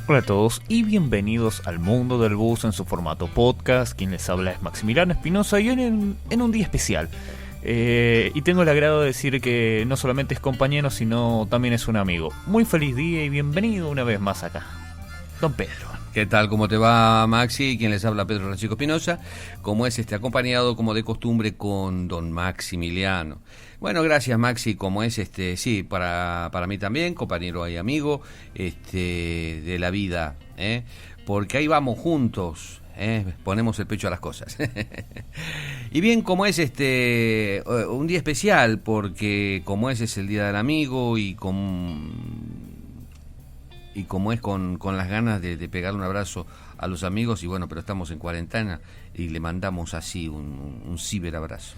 Hola a todos y bienvenidos al Mundo del Bus en su formato podcast. Quien les habla es Maximiliano Espinosa y hoy en un día especial. Y tengo el agrado de decir que no solamente es compañero, sino también es un amigo. Muy feliz día y bienvenido una vez más acá, don Pedro. ¿Qué tal? ¿Cómo te va, Maxi? Quien les habla, Pedro Francisco Espinosa, como es acompañado como de costumbre con don Maximiliano. Bueno, gracias, Maxi, como es sí, para mí también, compañero y amigo de la vida, porque ahí vamos juntos, ponemos el pecho a las cosas. Y bien, como es un día especial, porque como es el Día del Amigo y como es con las ganas de pegarle un abrazo a los amigos, y bueno, pero estamos en cuarentena y le mandamos así un ciberabrazo.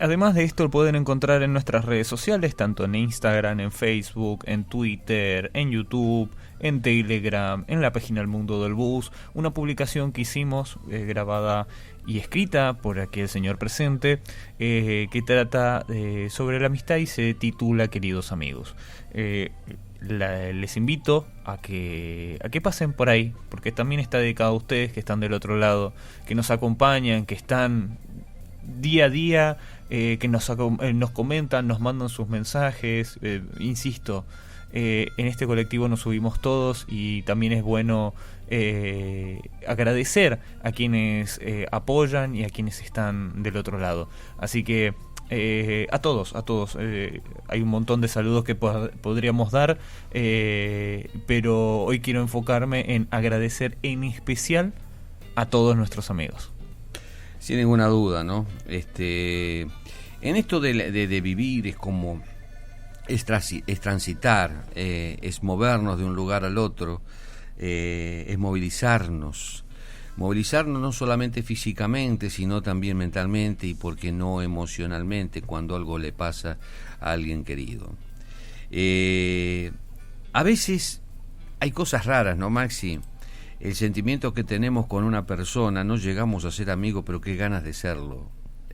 Además de esto, lo pueden encontrar en nuestras redes sociales, tanto en Instagram, en Facebook, en Twitter, en YouTube, en Telegram, en la página El Mundo del Bus, una publicación que hicimos, grabada y escrita por aquel señor presente, que trata sobre la amistad y se titula Queridos Amigos. Les invito a que pasen por ahí, porque también está dedicado a ustedes que están del otro lado, que nos acompañan, que están día a día, que nos comentan, nos mandan sus mensajes. Insisto, en este colectivo nos subimos todos y también es bueno agradecer a quienes apoyan y a quienes están del otro lado. Así que a todos, hay un montón de saludos que podríamos dar, pero hoy quiero enfocarme en agradecer en especial a todos nuestros amigos. Sin ninguna duda, ¿no? En esto de vivir es como es transitar, es movernos de un lugar al otro, es movilizarnos no solamente físicamente, sino también mentalmente y, por qué no, emocionalmente, cuando algo le pasa a alguien querido. A veces hay cosas raras, ¿no, Maxi? El sentimiento que tenemos con una persona, no llegamos a ser amigos, pero qué ganas de serlo,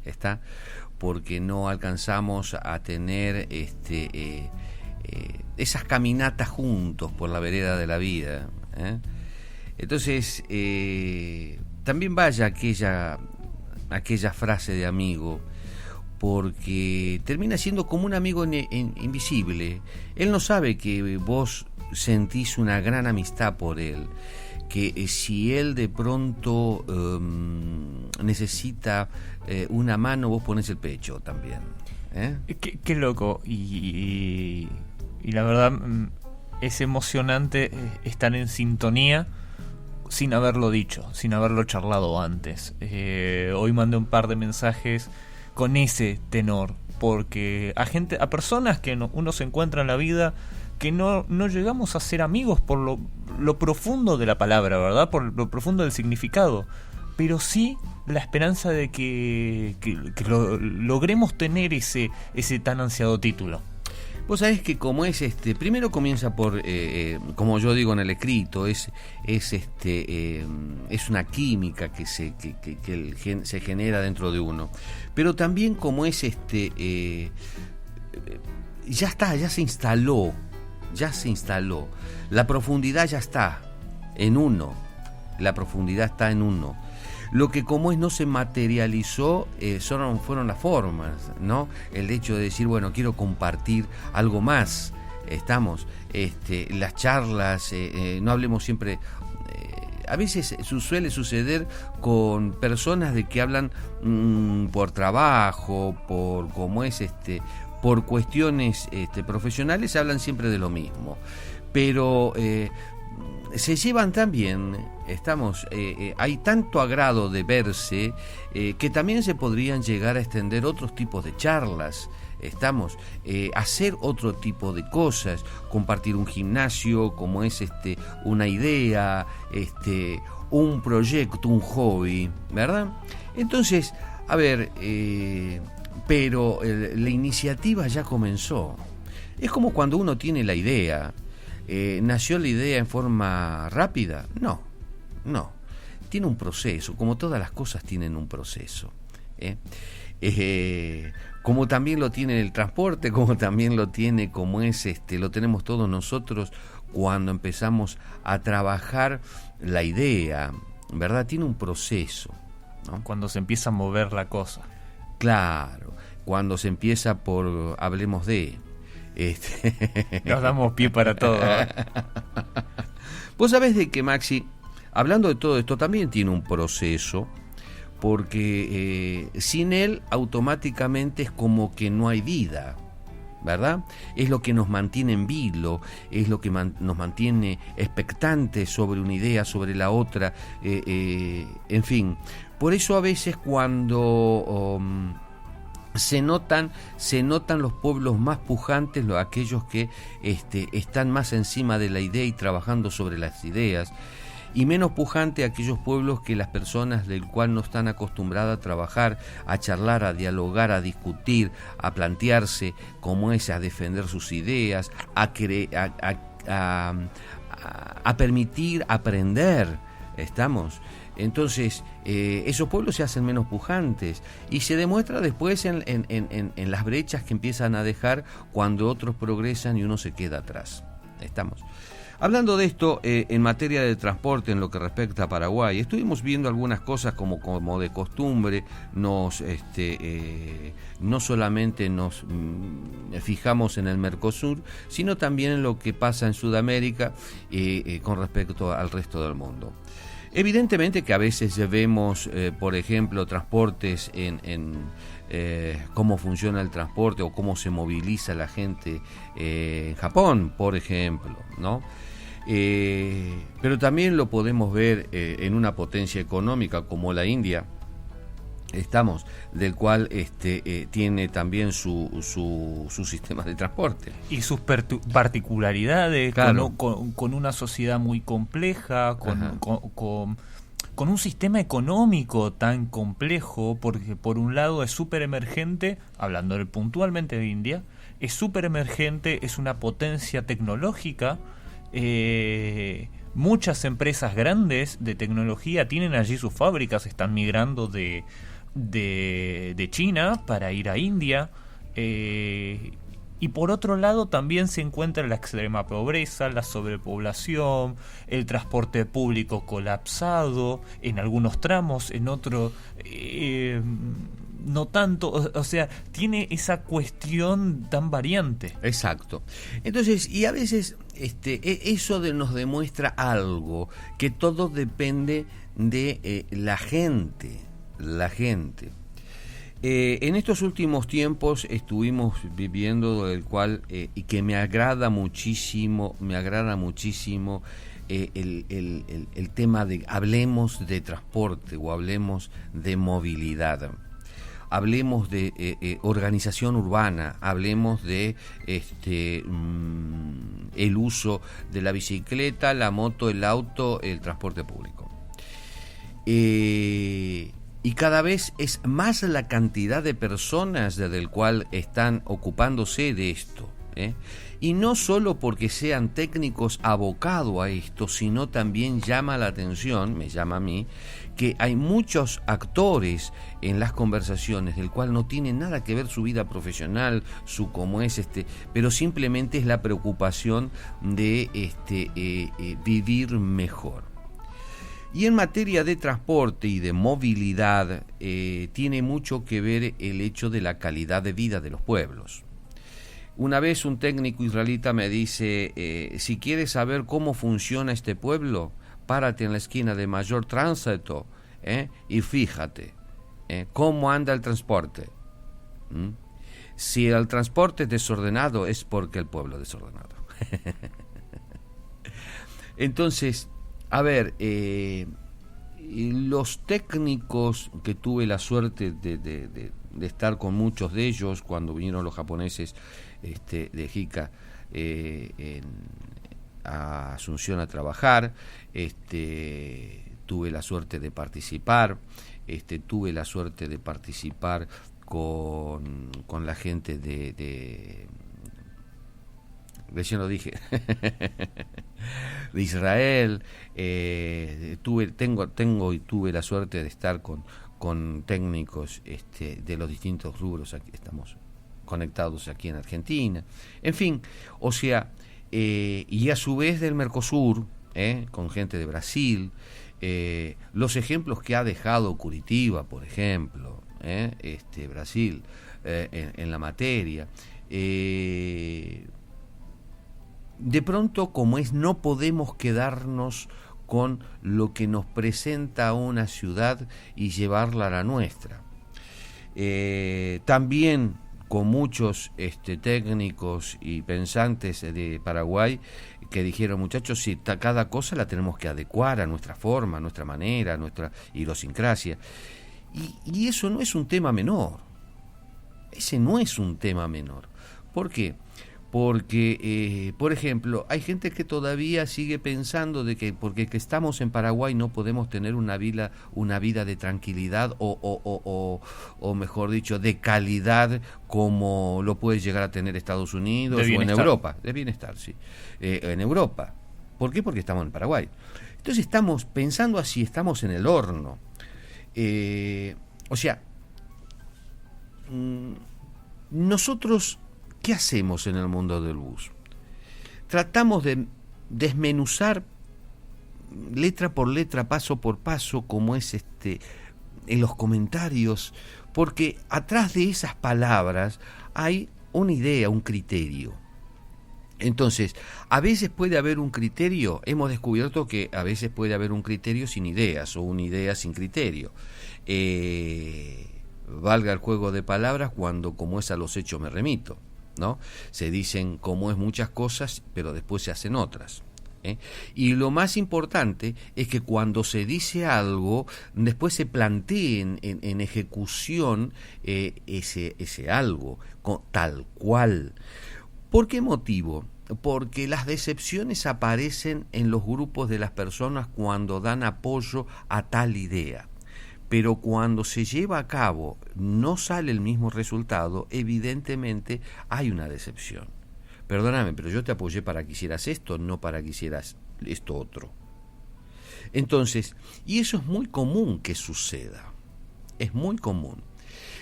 ¿está? Porque no alcanzamos a tener esas caminatas juntos por la vereda de la vida, ¿eh? Entonces, también vaya aquella frase de amigo, porque termina siendo como un amigo invisible. Él no sabe que vos sentís una gran amistad por él, que si él de pronto necesita una mano, vos pones el pecho también. Qué loco, y la verdad es emocionante estar en sintonía sin haberlo dicho, sin haberlo charlado antes. Hoy mandé un par de mensajes con ese tenor, porque a personas que uno se encuentra en la vida que no llegamos a ser amigos por lo profundo de la palabra, ¿verdad? Por lo profundo del significado, pero sí la esperanza de que logremos tener ese tan ansiado título. Vos sabés que como es primero comienza por, como yo digo en el escrito, es una química que se genera dentro de uno, pero también como es ya se instaló, la profundidad ya está en uno, Lo que como es no se materializó fueron las formas, ¿no? El hecho de decir, bueno, quiero compartir algo más. Las charlas, no hablemos siempre. A veces suele suceder con personas de que hablan por trabajo, por cuestiones profesionales, hablan siempre de lo mismo. Pero se llevan tan bien, hay tanto agrado de verse, que también se podrían llegar a extender otros tipos de charlas, hacer otro tipo de cosas, compartir un gimnasio, como es una idea, un proyecto, un hobby, ¿verdad? Entonces, a ver, pero la iniciativa ya comenzó. Es como cuando uno tiene la idea. ¿Nació la idea en forma rápida? No. Tiene un proceso, como todas las cosas tienen un proceso. Como también lo tiene el transporte, como también lo tiene, lo tenemos todos nosotros cuando empezamos a trabajar la idea, ¿verdad? Tiene un proceso, ¿no? Cuando se empieza a mover la cosa. Claro, cuando se empieza por hablemos de... Nos damos pie para todo. Vos sabés de que, Maxi, hablando de todo esto, también tiene un proceso, porque sin él automáticamente es como que no hay vida, ¿verdad? Es lo que nos mantiene en vilo, es lo que nos mantiene expectantes sobre una idea, sobre la otra, en fin. Por eso a veces cuando se notan los pueblos más pujantes, aquellos que están más encima de la idea y trabajando sobre las ideas, y menos pujante aquellos pueblos que las personas del cual no están acostumbradas a trabajar, a charlar, a dialogar, a discutir, a plantearse como es, a defender sus ideas, a permitir aprender. ¿Estamos? Entonces, esos pueblos se hacen menos pujantes y se demuestra después en las brechas que empiezan a dejar cuando otros progresan y uno se queda atrás. ¿Estamos? Hablando de esto, en materia de transporte, en lo que respecta a Paraguay, estuvimos viendo algunas cosas como de costumbre. No solamente nos fijamos en el Mercosur, sino también en lo que pasa en Sudamérica con respecto al resto del mundo. Evidentemente que a veces vemos, por ejemplo, transportes en cómo funciona el transporte o cómo se moviliza la gente en Japón, por ejemplo, ¿no? Pero también lo podemos ver en una potencia económica como la India, del cual tiene también su sistema de transporte. Y sus particularidades, claro. con una sociedad muy compleja, con un sistema económico tan complejo, porque por un lado es súper emergente, hablando puntualmente de India, es súper emergente, es una potencia tecnológica. Muchas empresas grandes de tecnología tienen allí sus fábricas, están migrando de China para ir a India, y por otro lado también se encuentra la extrema pobreza, la sobrepoblación, el transporte público colapsado en algunos tramos, en otros no tanto, o sea, tiene esa cuestión tan variante. Exacto. Entonces, y a veces eso nos demuestra algo, que todo depende de la gente. En estos últimos tiempos estuvimos viviendo, el cual y que me agrada muchísimo el tema de hablemos de transporte o hablemos de movilidad. Hablemos de organización urbana, hablemos de el uso de la bicicleta, la moto, el auto, el transporte público. Y cada vez es más la cantidad de personas del cual están ocupándose de esto, y no solo porque sean técnicos abocados a esto, sino también llama la atención, me llama a mí, que hay muchos actores en las conversaciones del cual no tiene nada que ver su vida profesional, su cómo es pero simplemente es la preocupación de vivir mejor. Y en materia de transporte y de movilidad, tiene mucho que ver el hecho de la calidad de vida de los pueblos. Una vez un técnico israelita me dice, si quieres saber cómo funciona este pueblo, párate en la esquina de Mayor Tránsito y fíjate cómo anda el transporte. Si el transporte es desordenado, es porque el pueblo es desordenado. Entonces, a ver, los técnicos que tuve la suerte de estar con muchos de ellos cuando vinieron los japoneses de JICA a Asunción a trabajar, tuve la suerte de participar, con la gente de recién lo dije, de Israel. Tengo y tuve la suerte de estar con técnicos de los distintos rubros. Aquí estamos conectados aquí en Argentina. En fin, o sea, y a su vez del Mercosur, con gente de Brasil, los ejemplos que ha dejado Curitiba, por ejemplo, Brasil, en la materia. De pronto, como es, no podemos quedarnos con lo que nos presenta una ciudad y llevarla a la nuestra. También con muchos técnicos y pensantes de Paraguay que dijeron, muchachos, si cada cosa la tenemos que adecuar a nuestra forma, a nuestra manera, a nuestra idiosincrasia. Y eso no es un tema menor. Ese no es un tema menor. ¿Por qué? Porque, por ejemplo, hay gente que todavía sigue pensando de que porque que estamos en Paraguay no podemos tener una vida de tranquilidad o mejor dicho, de calidad como lo puede llegar a tener Estados Unidos o en Europa. De bienestar, sí. En Europa. ¿Por qué? Porque estamos en Paraguay. Entonces estamos pensando así, estamos en el horno. O sea, nosotros... ¿Qué hacemos en el mundo del bus? Tratamos de desmenuzar letra por letra, paso por paso, como es en los comentarios, porque atrás de esas palabras hay una idea, un criterio. Entonces, a veces puede haber un criterio, hemos descubierto que a veces puede haber un criterio sin ideas o una idea sin criterio. Valga el juego de palabras cuando como es a los hechos me remito. ¿No? Se dicen como es muchas cosas, pero después se hacen otras. Y lo más importante es que cuando se dice algo, después se plantee en ejecución ese algo, tal cual. ¿Por qué motivo? Porque las decepciones aparecen en los grupos de las personas cuando dan apoyo a tal idea. Pero cuando se lleva a cabo no sale el mismo resultado, evidentemente hay una decepción. Perdóname, pero yo te apoyé para que hicieras esto, no para que hicieras esto otro. Entonces, y eso es muy común que suceda, es muy común.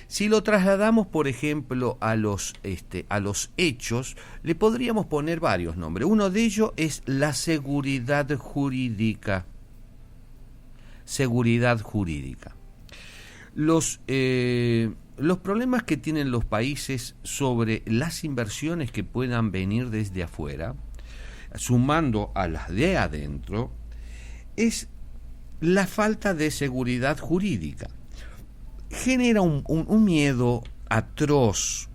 Si lo trasladamos, por ejemplo, a los hechos, le podríamos poner varios nombres. Uno de ellos es la seguridad jurídica. Seguridad jurídica. Los problemas que tienen los países sobre las inversiones que puedan venir desde afuera, sumando a las de adentro, es la falta de seguridad jurídica. Genera un miedo atroz,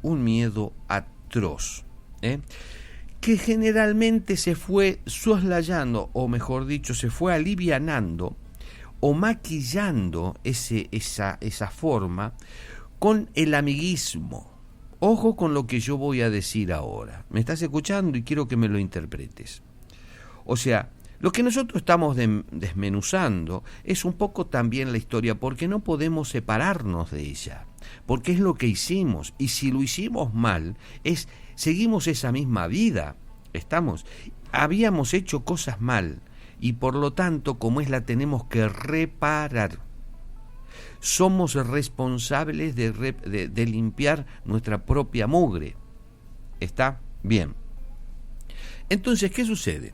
que generalmente se fue soslayando, o mejor dicho, se fue alivianando, o maquillando esa forma con el amiguismo. Ojo con lo que yo voy a decir ahora. Me estás escuchando y quiero que me lo interpretes. O sea, lo que nosotros estamos desmenuzando es un poco también la historia, porque no podemos separarnos de ella, porque es lo que hicimos, y si lo hicimos mal, seguimos esa misma vida. Habíamos hecho cosas mal, y por lo tanto, como es, la tenemos que reparar. Somos responsables de limpiar nuestra propia mugre. ¿Está? Bien. Entonces, ¿qué sucede?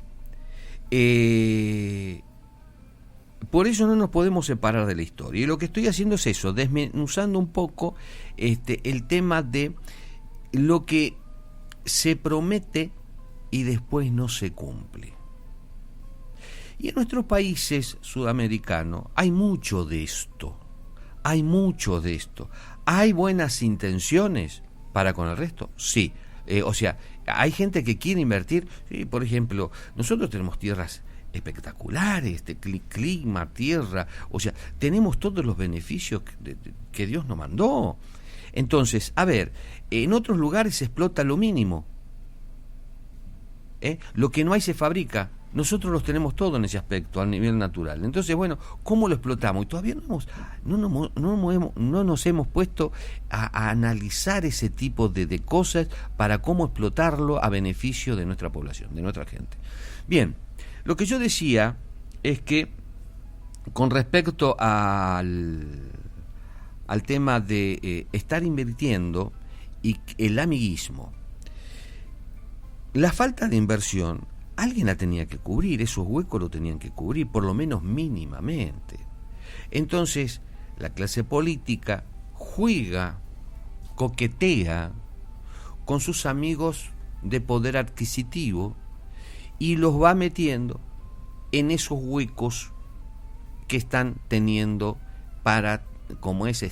Por eso no nos podemos separar de la historia. Y lo que estoy haciendo es eso, desmenuzando un poco el tema de lo que se promete y después no se cumple. Y en nuestros países sudamericanos hay mucho de esto. ¿Hay buenas intenciones para con el resto? Sí. O sea, hay gente que quiere invertir. Sí, por ejemplo, nosotros tenemos tierras espectaculares, clima, tierra. O sea, tenemos todos los beneficios que Dios nos mandó. Entonces, a ver, en otros lugares se explota lo mínimo. Lo que no hay se fabrica. Nosotros los tenemos todo en ese aspecto, a nivel natural. Entonces, bueno, ¿cómo lo explotamos? Y todavía no nos hemos puesto a analizar ese tipo de cosas para cómo explotarlo a beneficio de nuestra población, de nuestra gente. Bien, lo que yo decía es que con respecto al tema de estar invirtiendo y el amiguismo, la falta de inversión, alguien la tenía que cubrir, esos huecos lo tenían que cubrir, por lo menos mínimamente. Entonces, la clase política juega, coquetea con sus amigos de poder adquisitivo y los va metiendo en esos huecos que están teniendo para, como es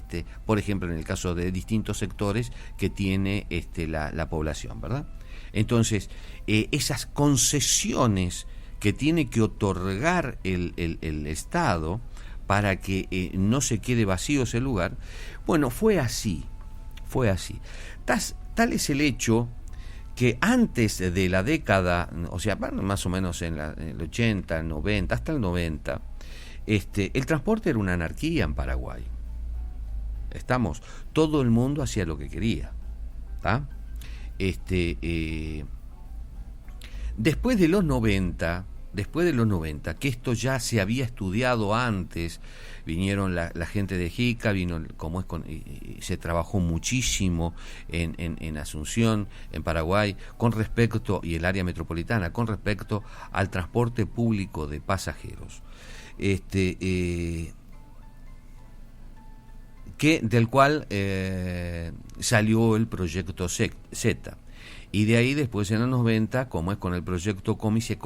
por ejemplo en el caso de distintos sectores que tiene la población, ¿verdad? Entonces, esas concesiones que tiene que otorgar el Estado para que no se quede vacío ese lugar, bueno, fue así. Tal es el hecho que antes de la década, o sea, más o menos en el 80, el 90, hasta el 90, el transporte era una anarquía en Paraguay. Todo el mundo hacía lo que quería, ¿tá? Después de los 90, que esto ya se había estudiado antes, vinieron la gente de JICA, se trabajó muchísimo en Asunción, en Paraguay, con respecto, y el área metropolitana, con respecto al transporte público de pasajeros. Del cual salió el proyecto Z. Y de ahí después en los 90, como es con el proyecto COMI, se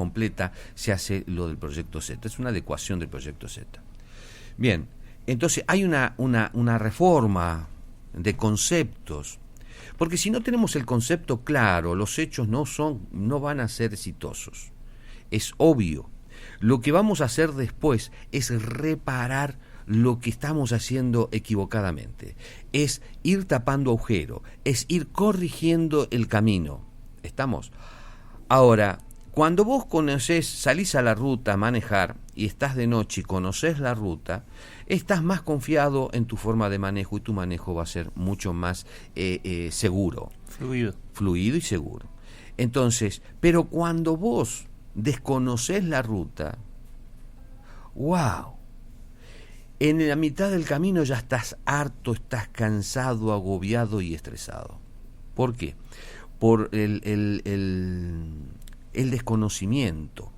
hace lo del proyecto Z. Es una adecuación del proyecto Z. Bien, entonces hay una reforma de conceptos, porque si no tenemos el concepto claro, los hechos no van a ser exitosos. Es obvio. Lo que vamos a hacer después es reparar lo que estamos haciendo equivocadamente, es ir tapando agujero, es ir corrigiendo el camino. Ahora, cuando vos salís a la ruta a manejar y estás de noche y conocés la ruta, estás más confiado en tu forma de manejo y tu manejo va a ser mucho más seguro. Fluido y seguro. Entonces, pero cuando vos desconocés la ruta, ¡wow! En la mitad del camino ya estás harto, estás cansado, agobiado y estresado. ¿Por qué? Por el desconocimiento.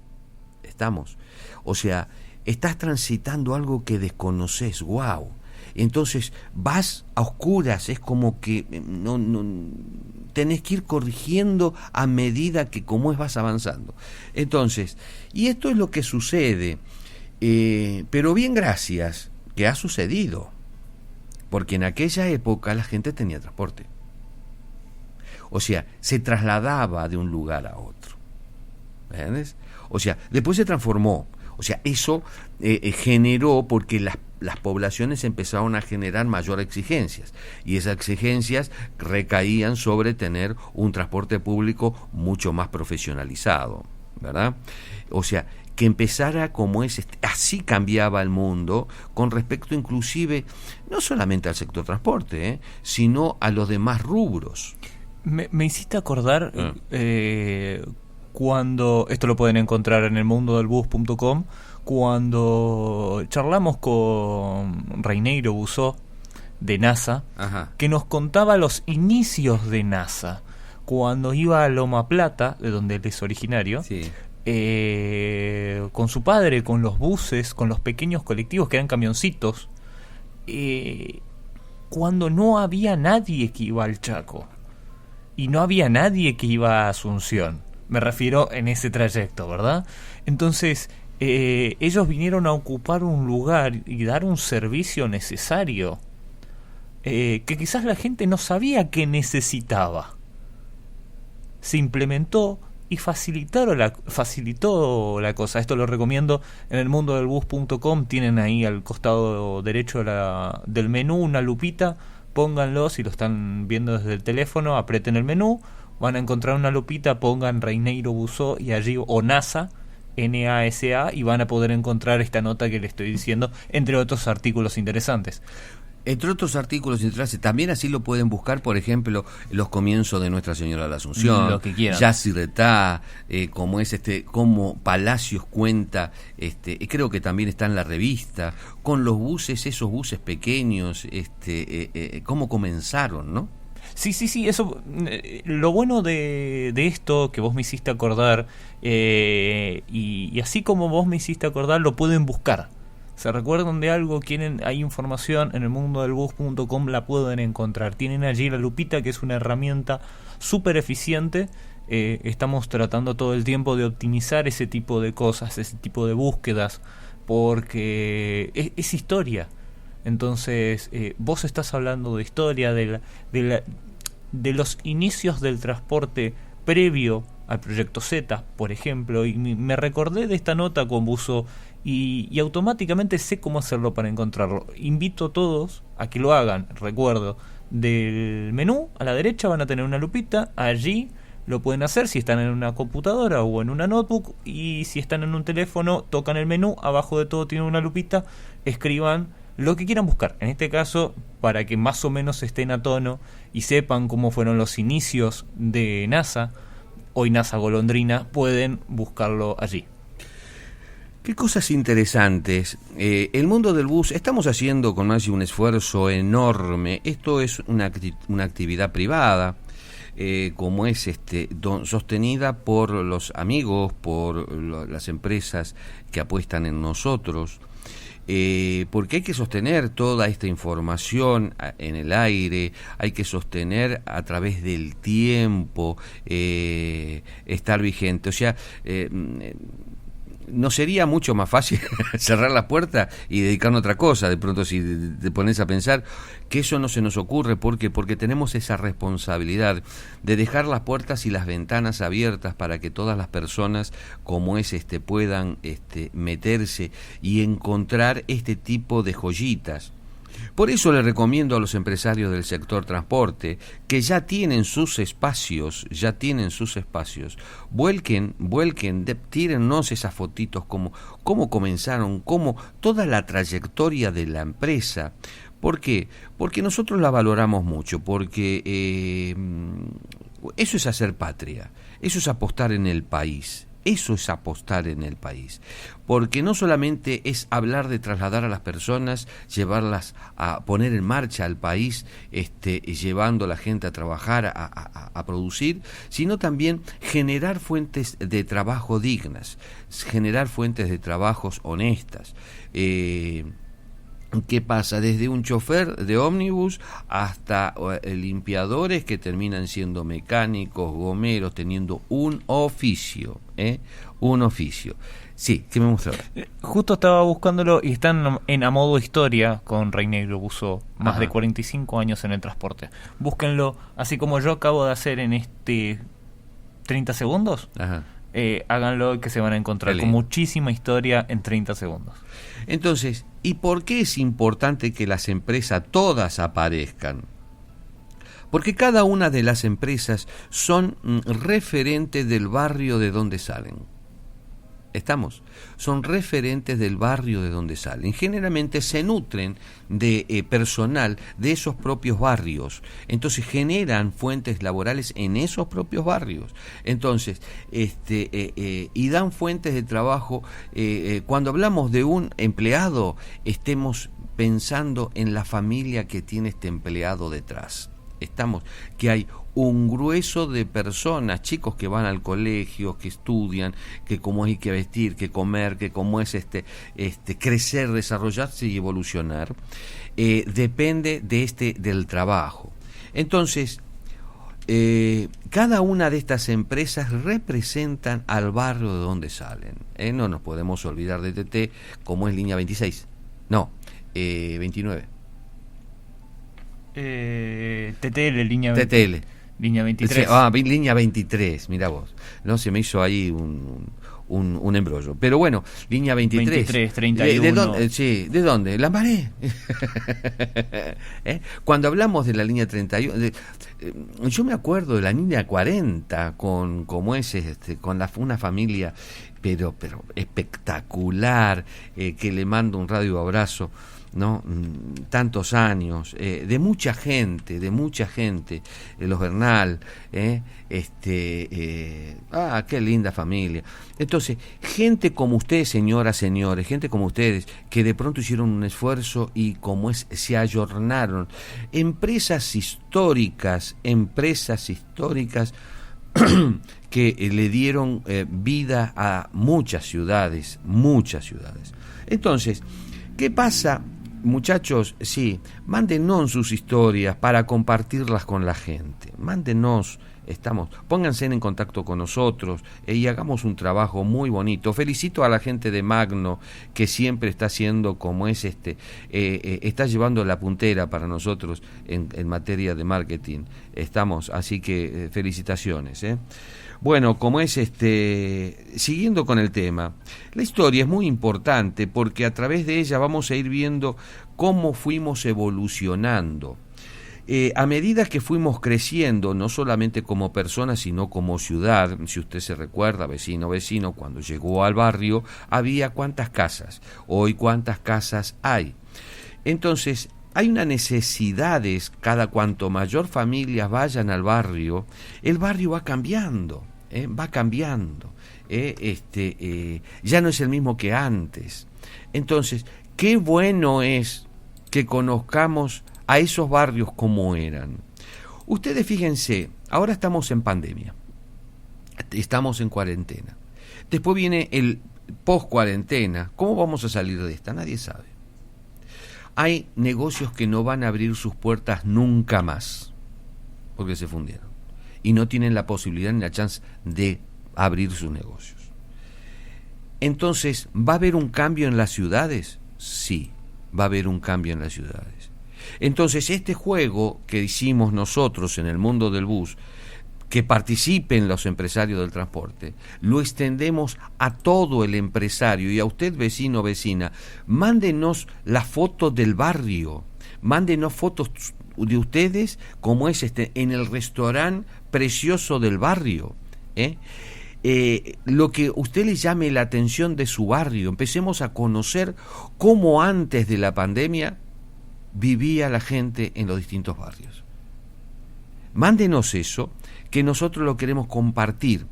O sea, estás transitando algo que desconoces, wow. Entonces vas a oscuras, es como que no tenés que ir corrigiendo a medida que vas avanzando. Entonces, y esto es lo que sucede, pero bien gracias que ha sucedido, porque en aquella época la gente tenía transporte. O sea, se trasladaba de un lugar a otro. ¿Entiendes? O sea, después se transformó. O sea, eso generó, porque las poblaciones empezaron a generar mayor exigencias, y esas exigencias recaían sobre tener un transporte público mucho más profesionalizado, ¿verdad? O sea, que empezara como así cambiaba el mundo con respecto inclusive no solamente al sector transporte, sino a los demás rubros. Me hiciste acordar cuando, esto lo pueden encontrar en elmundodelbus.com, cuando charlamos con Reineiro Bussó de NASA, Ajá, que nos contaba los inicios de NASA, cuando iba a Loma Plata, de donde él es originario, sí, con su padre, con los buses, con los pequeños colectivos que eran camioncitos, cuando no había nadie que iba al Chaco y no había nadie que iba a Asunción. Me refiero en ese trayecto, ¿verdad? Entonces, ellos vinieron a ocupar un lugar y dar un servicio necesario que quizás la gente no sabía que necesitaba. Se implementó y facilitó la cosa. Esto lo recomiendo en elmundodelbus.com. Tienen ahí al costado derecho del menú una lupita. Pónganlo, si lo están viendo desde el teléfono, aprieten el menú, van a encontrar una lupita, pongan Reineiro Bussó y allí, o NASA, NASA, y van a poder encontrar esta nota que le estoy diciendo, entre otros artículos interesantes. Entre otros artículos interesantes, también así lo pueden buscar, por ejemplo, los comienzos de Nuestra Señora de la Asunción, lo que quieran. Yacyretá, como como Palacios cuenta, creo que también está en la revista, con los buses, esos buses pequeños, cómo comenzaron, ¿no? Sí, sí, sí, eso, lo bueno de esto que vos me hiciste acordar, y así como vos me hiciste acordar, lo pueden buscar. Se recuerdan de algo, quieren, hay información en el mundo del bus.com, la pueden encontrar. Tienen allí la lupita, que es una herramienta súper eficiente. Estamos tratando todo el tiempo de optimizar ese tipo de cosas, ese tipo de búsquedas, porque es historia. Entonces, vos estás hablando de historia, de los inicios del transporte previo al proyecto Z, por ejemplo, y me recordé de esta nota con Buzo y automáticamente sé cómo hacerlo para encontrarlo. Invito a todos a que lo hagan. Recuerdo, del menú a la derecha van a tener una lupita, allí lo pueden hacer si están en una computadora o en una notebook, y si están en un teléfono tocan el menú, abajo de todo tiene una lupita, escriban lo que quieran buscar. En este caso, para que más o menos estén a tono y sepan cómo fueron los inicios de NASA, hoy NASA Golondrina, pueden buscarlo allí. Qué cosas interesantes. El mundo del bus, estamos haciendo con Maxi un esfuerzo enorme. Esto es una actividad privada, como es sostenida por los amigos, por las empresas que apuestan en nosotros. Porque hay que sostener toda esta información en el aire, hay que sostener a través del tiempo, estar vigente. O sea, ¿no sería mucho más fácil cerrar la puerta y dedicarnos a otra cosa? De pronto, si te pones a pensar que eso no se nos ocurre, porque tenemos esa responsabilidad de dejar las puertas y las ventanas abiertas para que todas las personas como puedan meterse y encontrar este tipo de joyitas. Por eso le recomiendo a los empresarios del sector transporte que ya tienen sus espacios, vuelquen, tírennos esas fotitos, cómo comenzaron, cómo toda la trayectoria de la empresa. ¿Por qué? Porque nosotros la valoramos mucho, porque eso es hacer patria, eso es apostar en el país. Eso es apostar en el país, porque no solamente es hablar de trasladar a las personas, llevarlas a poner en marcha al país, llevando a la gente a trabajar, a producir, sino también generar fuentes de trabajo dignas, generar fuentes de trabajos honestas. ¿Qué pasa? Desde un chofer de ómnibus hasta limpiadores que terminan siendo mecánicos, gomeros, teniendo un oficio, un oficio. Sí, ¿qué me mostró? Justo estaba buscándolo y están a modo historia con Reinegro Buzo, más Ajá. de 45 años en el transporte. Búsquenlo, así como yo acabo de hacer en 30 segundos. Ajá. Háganlo, que se van a encontrar con muchísima historia en 30 segundos. Entonces, ¿y por qué es importante que las empresas todas aparezcan? Porque cada una de las empresas son referentes del barrio de donde salen. Son referentes del barrio de donde salen. Generalmente se nutren de personal de esos propios barrios. Entonces generan fuentes laborales en esos propios barrios. Entonces, y dan fuentes de trabajo. Cuando hablamos de un empleado, estemos pensando en la familia que tiene este empleado detrás. Que hay un grueso de personas, chicos que van al colegio, que estudian, que cómo hay que vestir, que comer, que cómo es crecer, desarrollarse y evolucionar, depende del trabajo. Entonces, cada una de estas empresas representan al barrio de donde salen. No nos podemos olvidar de TT, como es línea 26. No, 29. TTL, línea 20, TTL. línea 23. Línea 23, mira vos. No, se me hizo ahí un embrollo. Pero bueno, línea 23. 23, 31. ¿De dónde? La Maré. Cuando hablamos de la línea 31, yo me acuerdo de la línea 40, con una familia, pero espectacular, que le mando un radio abrazo. ¿no? Tantos años, de mucha gente, los Bernal, qué linda familia. Entonces, gente como ustedes, señoras, señores, gente como ustedes, que de pronto hicieron un esfuerzo y se ayornaron. Empresas históricas que le dieron vida a muchas ciudades. Entonces, ¿qué pasa? Muchachos, sí, mándenos sus historias para compartirlas con la gente. Mándenos, pónganse en contacto con nosotros y hagamos un trabajo muy bonito. Felicito a la gente de Magno, que siempre está haciendo está llevando la puntera para nosotros en materia de marketing. Así que felicitaciones, Bueno, siguiendo con el tema, la historia es muy importante porque a través de ella vamos a ir viendo cómo fuimos evolucionando. A medida que fuimos creciendo, no solamente como personas, sino como ciudad, si usted se recuerda, vecino, cuando llegó al barrio, había cuántas casas, hoy cuántas casas hay. Entonces, hay una necesidad, cuanto mayor familias vayan al barrio, el barrio va cambiando. Ya no es el mismo que antes. Entonces, qué bueno es que conozcamos a esos barrios como eran. Ustedes fíjense, ahora estamos en pandemia, estamos en cuarentena. Después viene el post-cuarentena. ¿Cómo vamos a salir de esta? Nadie sabe. Hay negocios que no van a abrir sus puertas nunca más, porque se fundieron. Y no tienen la posibilidad ni la chance de abrir sus negocios. Entonces, ¿va a haber un cambio en las ciudades? Sí, va a haber un cambio en las ciudades. Entonces, este juego que hicimos nosotros en el mundo del bus, que participen los empresarios del transporte, lo extendemos a todo el empresario y a usted, vecino o vecina. Mándenos las fotos del barrio, mándenos fotos de ustedes como es en el restaurante precioso del barrio, lo que usted le llame la atención de su barrio. Empecemos a conocer cómo antes de la pandemia vivía la gente en los distintos barrios. Mándenos eso, que nosotros lo queremos compartir,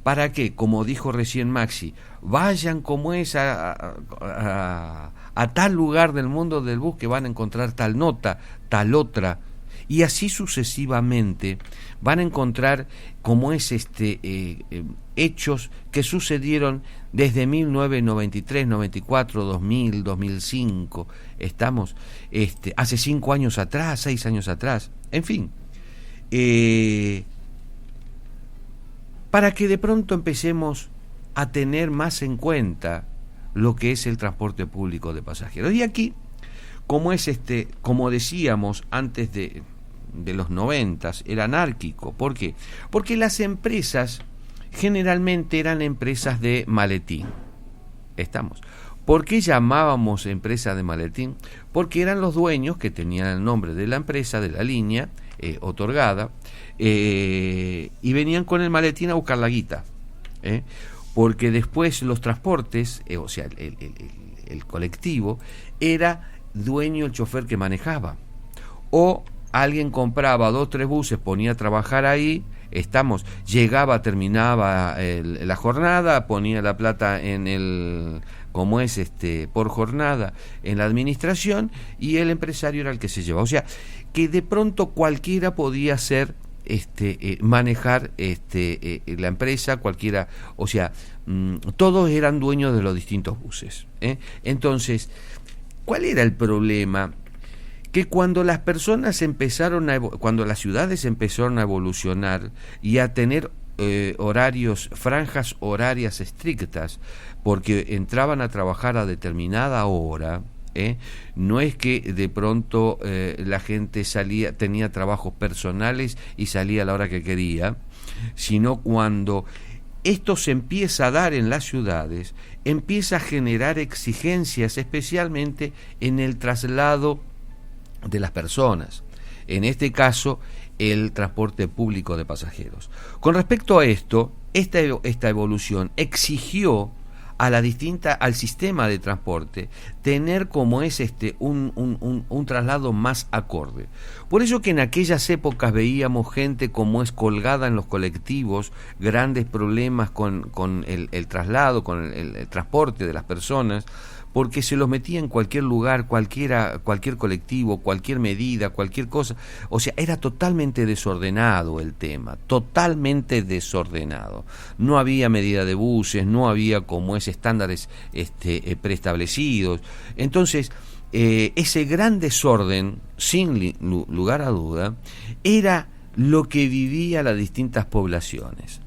para que, como dijo recién Maxi, vayan como es a tal lugar del mundo del bus que van a encontrar tal nota, tal otra, y así sucesivamente van a encontrar como es hechos que sucedieron desde 1993, 94, 2000, 2005, hace 5 años atrás, 6 años atrás, en fin, para que de pronto empecemos a tener más en cuenta lo que es el transporte público de pasajeros. Y aquí, como decíamos antes de los 90, era anárquico. ¿Por qué? Porque las empresas generalmente eran empresas de maletín. ¿Por qué llamábamos empresa de maletín? Porque eran los dueños que tenían el nombre de la empresa, de la línea otorgada, y venían con el maletín a buscar la guita, porque después los transportes, o sea, el colectivo, era dueño el chofer que manejaba, o alguien compraba 2 o 3 buses, ponía a trabajar ahí, llegaba, terminaba la jornada, ponía la plata en el, por jornada en la administración, y el empresario era el que se llevaba. O sea, que de pronto cualquiera podía ser manejar la empresa, cualquiera, o sea, todos eran dueños de los distintos buses, Entonces, ¿cuál era el problema? Que cuando las personas cuando las ciudades empezaron a evolucionar y a tener franjas horarias estrictas, porque entraban a trabajar a determinada hora, no es que de pronto la gente tenía trabajos personales y salía a la hora que quería, sino cuando esto se empieza a dar en las ciudades, empieza a generar exigencias, especialmente en el traslado de las personas, en este caso el transporte público de pasajeros. Con respecto a esto, esta evolución exigió al sistema de transporte tener como es un traslado más acorde. Por eso que en aquellas épocas veíamos gente como es colgada en los colectivos, grandes problemas con el traslado, con el transporte de las personas, porque se los metía en cualquier lugar, cualquier colectivo, cualquier medida, cualquier cosa. O sea, era totalmente desordenado el tema, totalmente desordenado. No había medida de buses, no había como estándares preestablecidos. Entonces, ese gran desorden, sin lugar a duda, era lo que vivía las distintas poblaciones.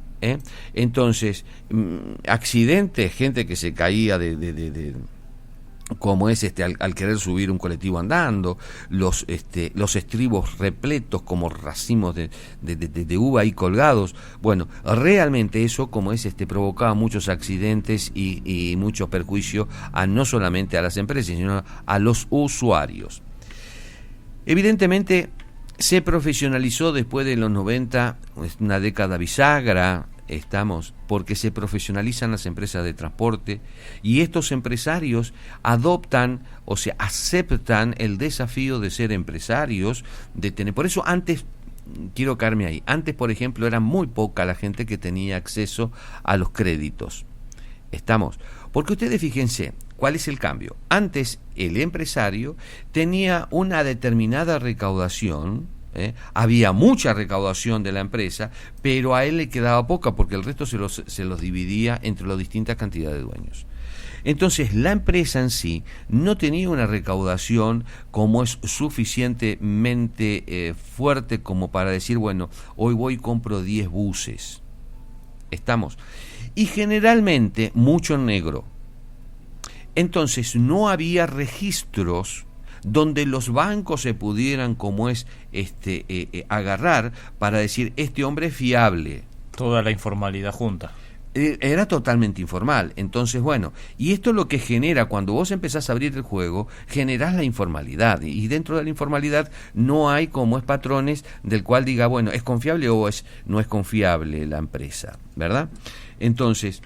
Entonces, accidentes, gente que se caía como es al querer subir un colectivo andando, los estribos repletos como racimos de uva ahí colgados. Bueno, realmente eso como es provocaba muchos accidentes y mucho perjuicio no solamente a las empresas, sino a los usuarios. Evidentemente se profesionalizó después de los 90, una década bisagra, porque se profesionalizan las empresas de transporte y estos empresarios adoptan, o sea, aceptan el desafío de ser empresarios, por eso antes, quiero caerme ahí, antes por ejemplo era muy poca la gente que tenía acceso a los créditos, porque ustedes fíjense, ¿cuál es el cambio? Antes el empresario tenía una determinada recaudación, había mucha recaudación de la empresa, pero a él le quedaba poca porque el resto se los dividía entre las distintas cantidades de dueños. Entonces la empresa en sí no tenía una recaudación como es suficientemente fuerte como para decir, bueno, hoy voy y compro 10 buses. Y generalmente mucho en negro. Entonces no había registros donde los bancos se pudieran como agarrar para decir este hombre es fiable. Toda la informalidad junta. Era totalmente informal. Entonces, bueno, y esto es lo que genera, cuando vos empezás a abrir el juego, generás la informalidad, y dentro de la informalidad no hay como patrones del cual diga, bueno, ¿es confiable o no es confiable la empresa? ¿Verdad? Entonces,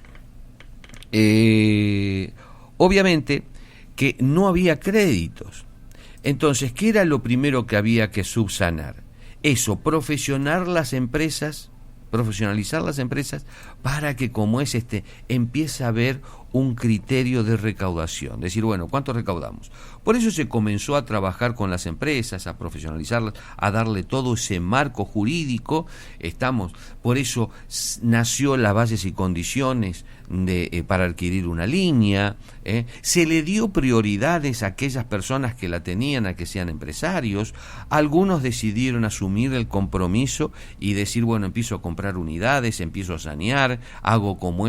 obviamente que no había créditos. Entonces, ¿qué era lo primero que había que subsanar? Eso, profesionalizar las empresas para que como empiece a haber un criterio de recaudación. Decir, bueno, ¿cuánto recaudamos? Por eso se comenzó a trabajar con las empresas, a profesionalizarlas, a darle todo ese marco jurídico. Por eso nació las bases y condiciones para adquirir una línea. Se le dio prioridades a aquellas personas que la tenían a que sean empresarios. Algunos decidieron asumir el compromiso y decir, bueno, empiezo a comprar unidades, empiezo a sanear, hago como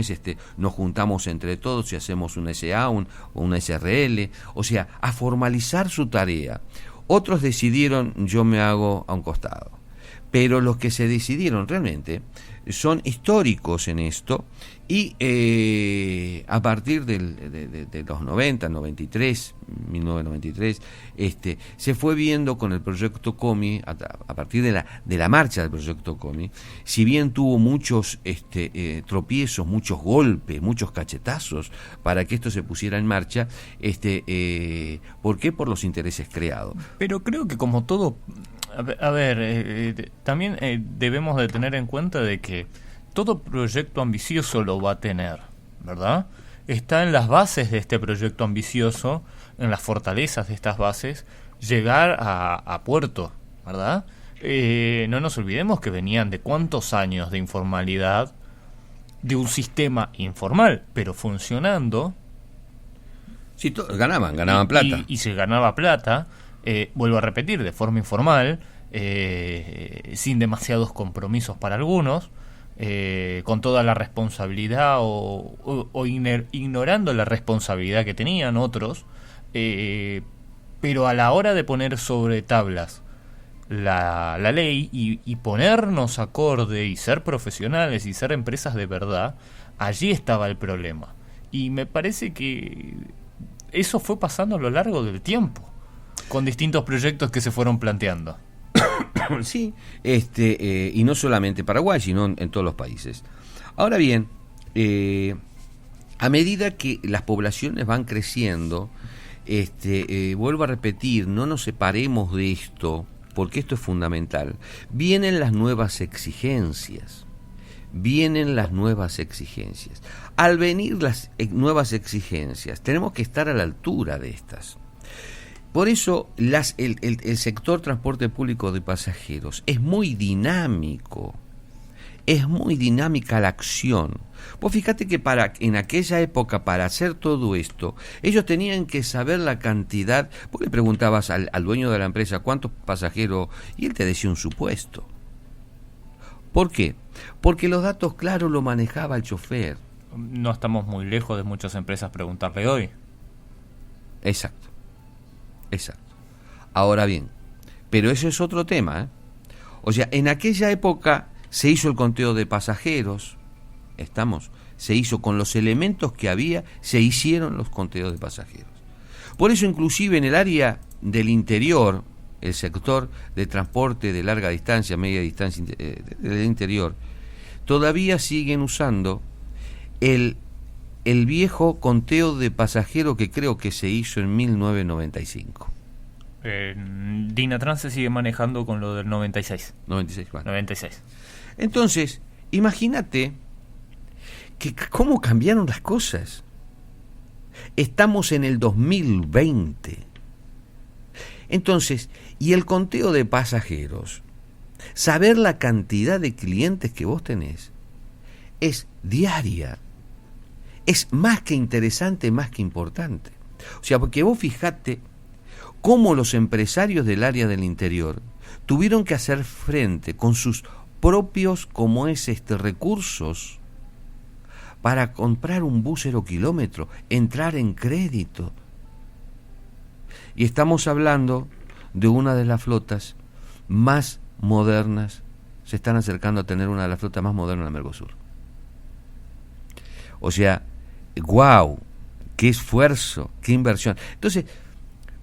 nos juntamos entre todos y hacemos una SA, una SRL, o sea, a formalizar su tarea. Otros decidieron, yo me hago a un costado. Pero los que se decidieron realmente son históricos en esto y a partir de los 90, 93, 1993, se fue viendo con el proyecto COMI, a partir de la marcha del proyecto COMI, si bien tuvo muchos tropiezos, muchos golpes, muchos cachetazos para que esto se pusiera en marcha, ¿por qué? Por los intereses creados. Pero creo que como todo, también debemos de tener en cuenta de que todo proyecto ambicioso lo va a tener, ¿verdad? Está en las bases de este proyecto ambicioso, en las fortalezas de estas bases, llegar a puerto, ¿verdad? No nos olvidemos que venían de cuántos años de informalidad, de un sistema informal, pero funcionando. Sí, ganaban plata. Y se ganaba plata, vuelvo a repetir, de forma informal, sin demasiados compromisos para algunos, con toda la responsabilidad o ignorando la responsabilidad que tenían otros, pero a la hora de poner sobre tablas la ley y ponernos acorde y ser profesionales y ser empresas de verdad, allí estaba el problema. Y me parece que eso fue pasando a lo largo del tiempo, con distintos proyectos que se fueron planteando. Sí, y no solamente Paraguay, sino en todos los países. Ahora bien, a medida que las poblaciones van creciendo, vuelvo a repetir, no nos separemos de esto, porque esto es fundamental. Vienen las nuevas exigencias. Al venir las nuevas exigencias, tenemos que estar a la altura de estas. Por eso el sector transporte público de pasajeros es muy dinámico, es muy dinámica la acción. Vos fíjate que en aquella época, para hacer todo esto, ellos tenían que saber la cantidad. Vos le preguntabas al dueño de la empresa cuántos pasajeros, y él te decía un supuesto. ¿Por qué? Porque los datos claros lo manejaba el chofer. No estamos muy lejos de muchas empresas preguntarle hoy. Exacto. Ahora bien, pero eso es otro tema, ¿eh? O sea, en aquella época se hizo el conteo de pasajeros, se hizo con los elementos que había, se hicieron los conteos de pasajeros. Por eso inclusive en el área del interior, el sector de transporte de larga distancia, media distancia del interior, todavía siguen usando el viejo conteo de pasajeros que creo que se hizo en 1995. Dinatrans se sigue manejando con lo del 96. 96, bueno. 96. Entonces, imagínate que cómo cambiaron las cosas. Estamos en el 2020. Entonces, y el conteo de pasajeros, saber la cantidad de clientes que vos tenés, es diaria. Es más que interesante, más que importante. O sea, porque vos fijate cómo los empresarios del área del interior tuvieron que hacer frente con sus propios, recursos, para comprar un bus 0 kilómetro, entrar en crédito. Y estamos hablando de una de las flotas más modernas, se están acercando a tener una de las flotas más modernas de Mercosur. O sea, ¡guau! ¡Qué esfuerzo! ¡Qué inversión! Entonces,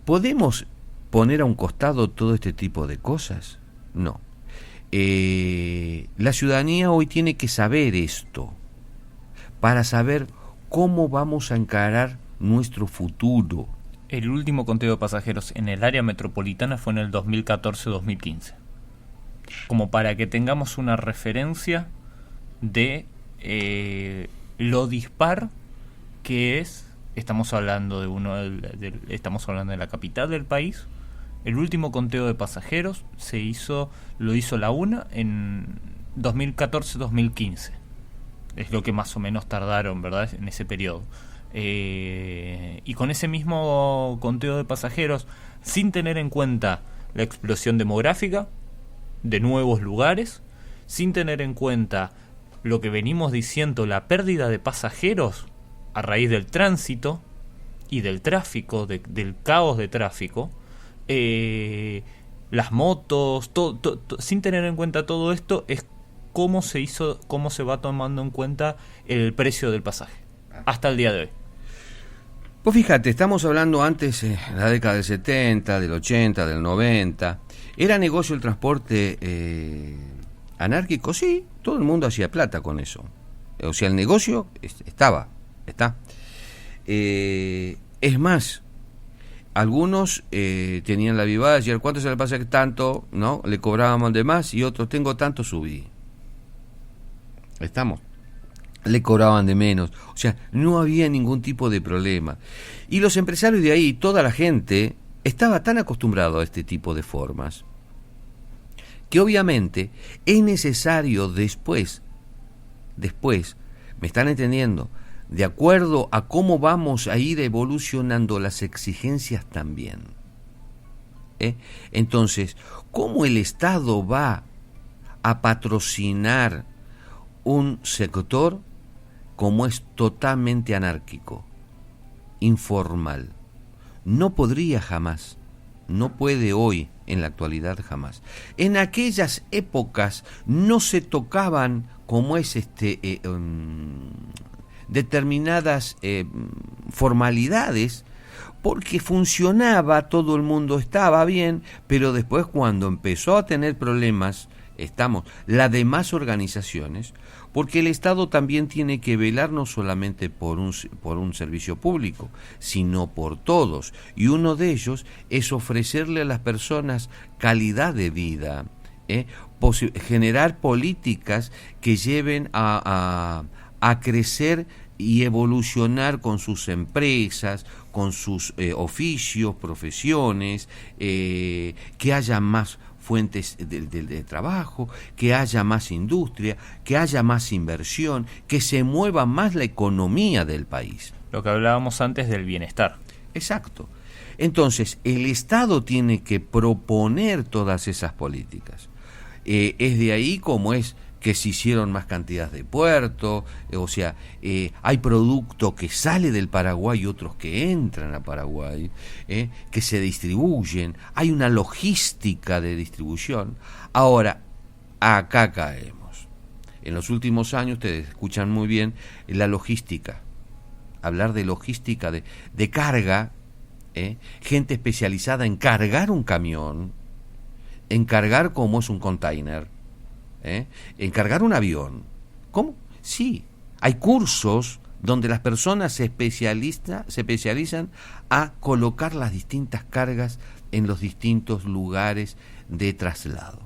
¿podemos poner a un costado todo este tipo de cosas? No. La ciudadanía hoy tiene que saber esto para saber cómo vamos a encarar nuestro futuro. El último conteo de pasajeros en el área metropolitana fue en el 2014-2015. Como para que tengamos una referencia de lo dispar que es. Estamos hablando estamos hablando de la capital del país. El último conteo de pasajeros lo hizo la UNA en 2014-2015. Es lo que más o menos tardaron, ¿verdad? En ese periodo. Y con ese mismo conteo de pasajeros, sin tener en cuenta la explosión demográfica de nuevos lugares, sin tener en cuenta lo que venimos diciendo, la pérdida de pasajeros a raíz del tránsito y del tráfico, del caos de tráfico, las motos, sin tener en cuenta todo esto, es cómo se va tomando en cuenta el precio del pasaje hasta el día de hoy. Pues fíjate, estamos hablando antes, en la década del 70, del 80, del 90, ¿era negocio el transporte anárquico? Sí, todo el mundo hacía plata con eso. O sea, el negocio está. Es más, algunos tenían la vivada, decían, ¿cuánto se le pasa que tanto? ¿No? Le cobrábamos de más, y otros, tengo tanto, subí. Le cobraban de menos. O sea, no había ningún tipo de problema. Y los empresarios de ahí, toda la gente, estaba tan acostumbrado a este tipo de formas, que obviamente es necesario después, ¿me están entendiendo? De acuerdo a cómo vamos a ir evolucionando las exigencias también. Entonces, ¿cómo el Estado va a patrocinar un sector como es totalmente anárquico, informal? No podría jamás, no puede hoy, en la actualidad jamás. En aquellas épocas no se tocaban como es determinadas formalidades, porque funcionaba, todo el mundo estaba bien, pero después cuando empezó a tener problemas estamos, las demás organizaciones, porque el Estado también tiene que velar no solamente por un servicio público, sino por todos, y uno de ellos es ofrecerle a las personas calidad de vida, generar políticas que lleven a crecer y evolucionar con sus empresas, con sus oficios, profesiones, que haya más fuentes de trabajo, que haya más industria, que haya más inversión, que se mueva más la economía del país. Lo que hablábamos antes del bienestar. Exacto. Entonces, el Estado tiene que proponer todas esas políticas. Es de ahí como es que se hicieron más cantidades de puertos, o sea, hay producto que sale del Paraguay y otros que entran a Paraguay, que se distribuyen, hay una logística de distribución. Ahora, acá caemos. En los últimos años, ustedes escuchan muy bien, la logística, hablar de logística, de carga, gente especializada en cargar un camión, en cargar como es un container, en cargar un avión. ¿Cómo? Sí, hay cursos donde las personas se especializan a colocar las distintas cargas en los distintos lugares de traslado.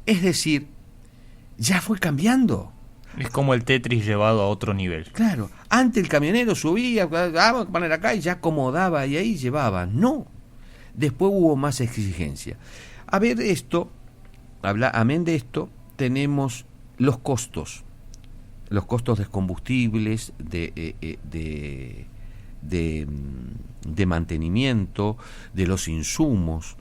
Es decir, ya fue cambiando. Es como el Tetris llevado a otro nivel. Claro, antes el camionero subía, vamos a poner acá y ya acomodaba y ahí llevaba. No, después hubo más exigencia. A ver esto, amén de esto, tenemos los costos de combustibles, de mantenimiento, de los insumos.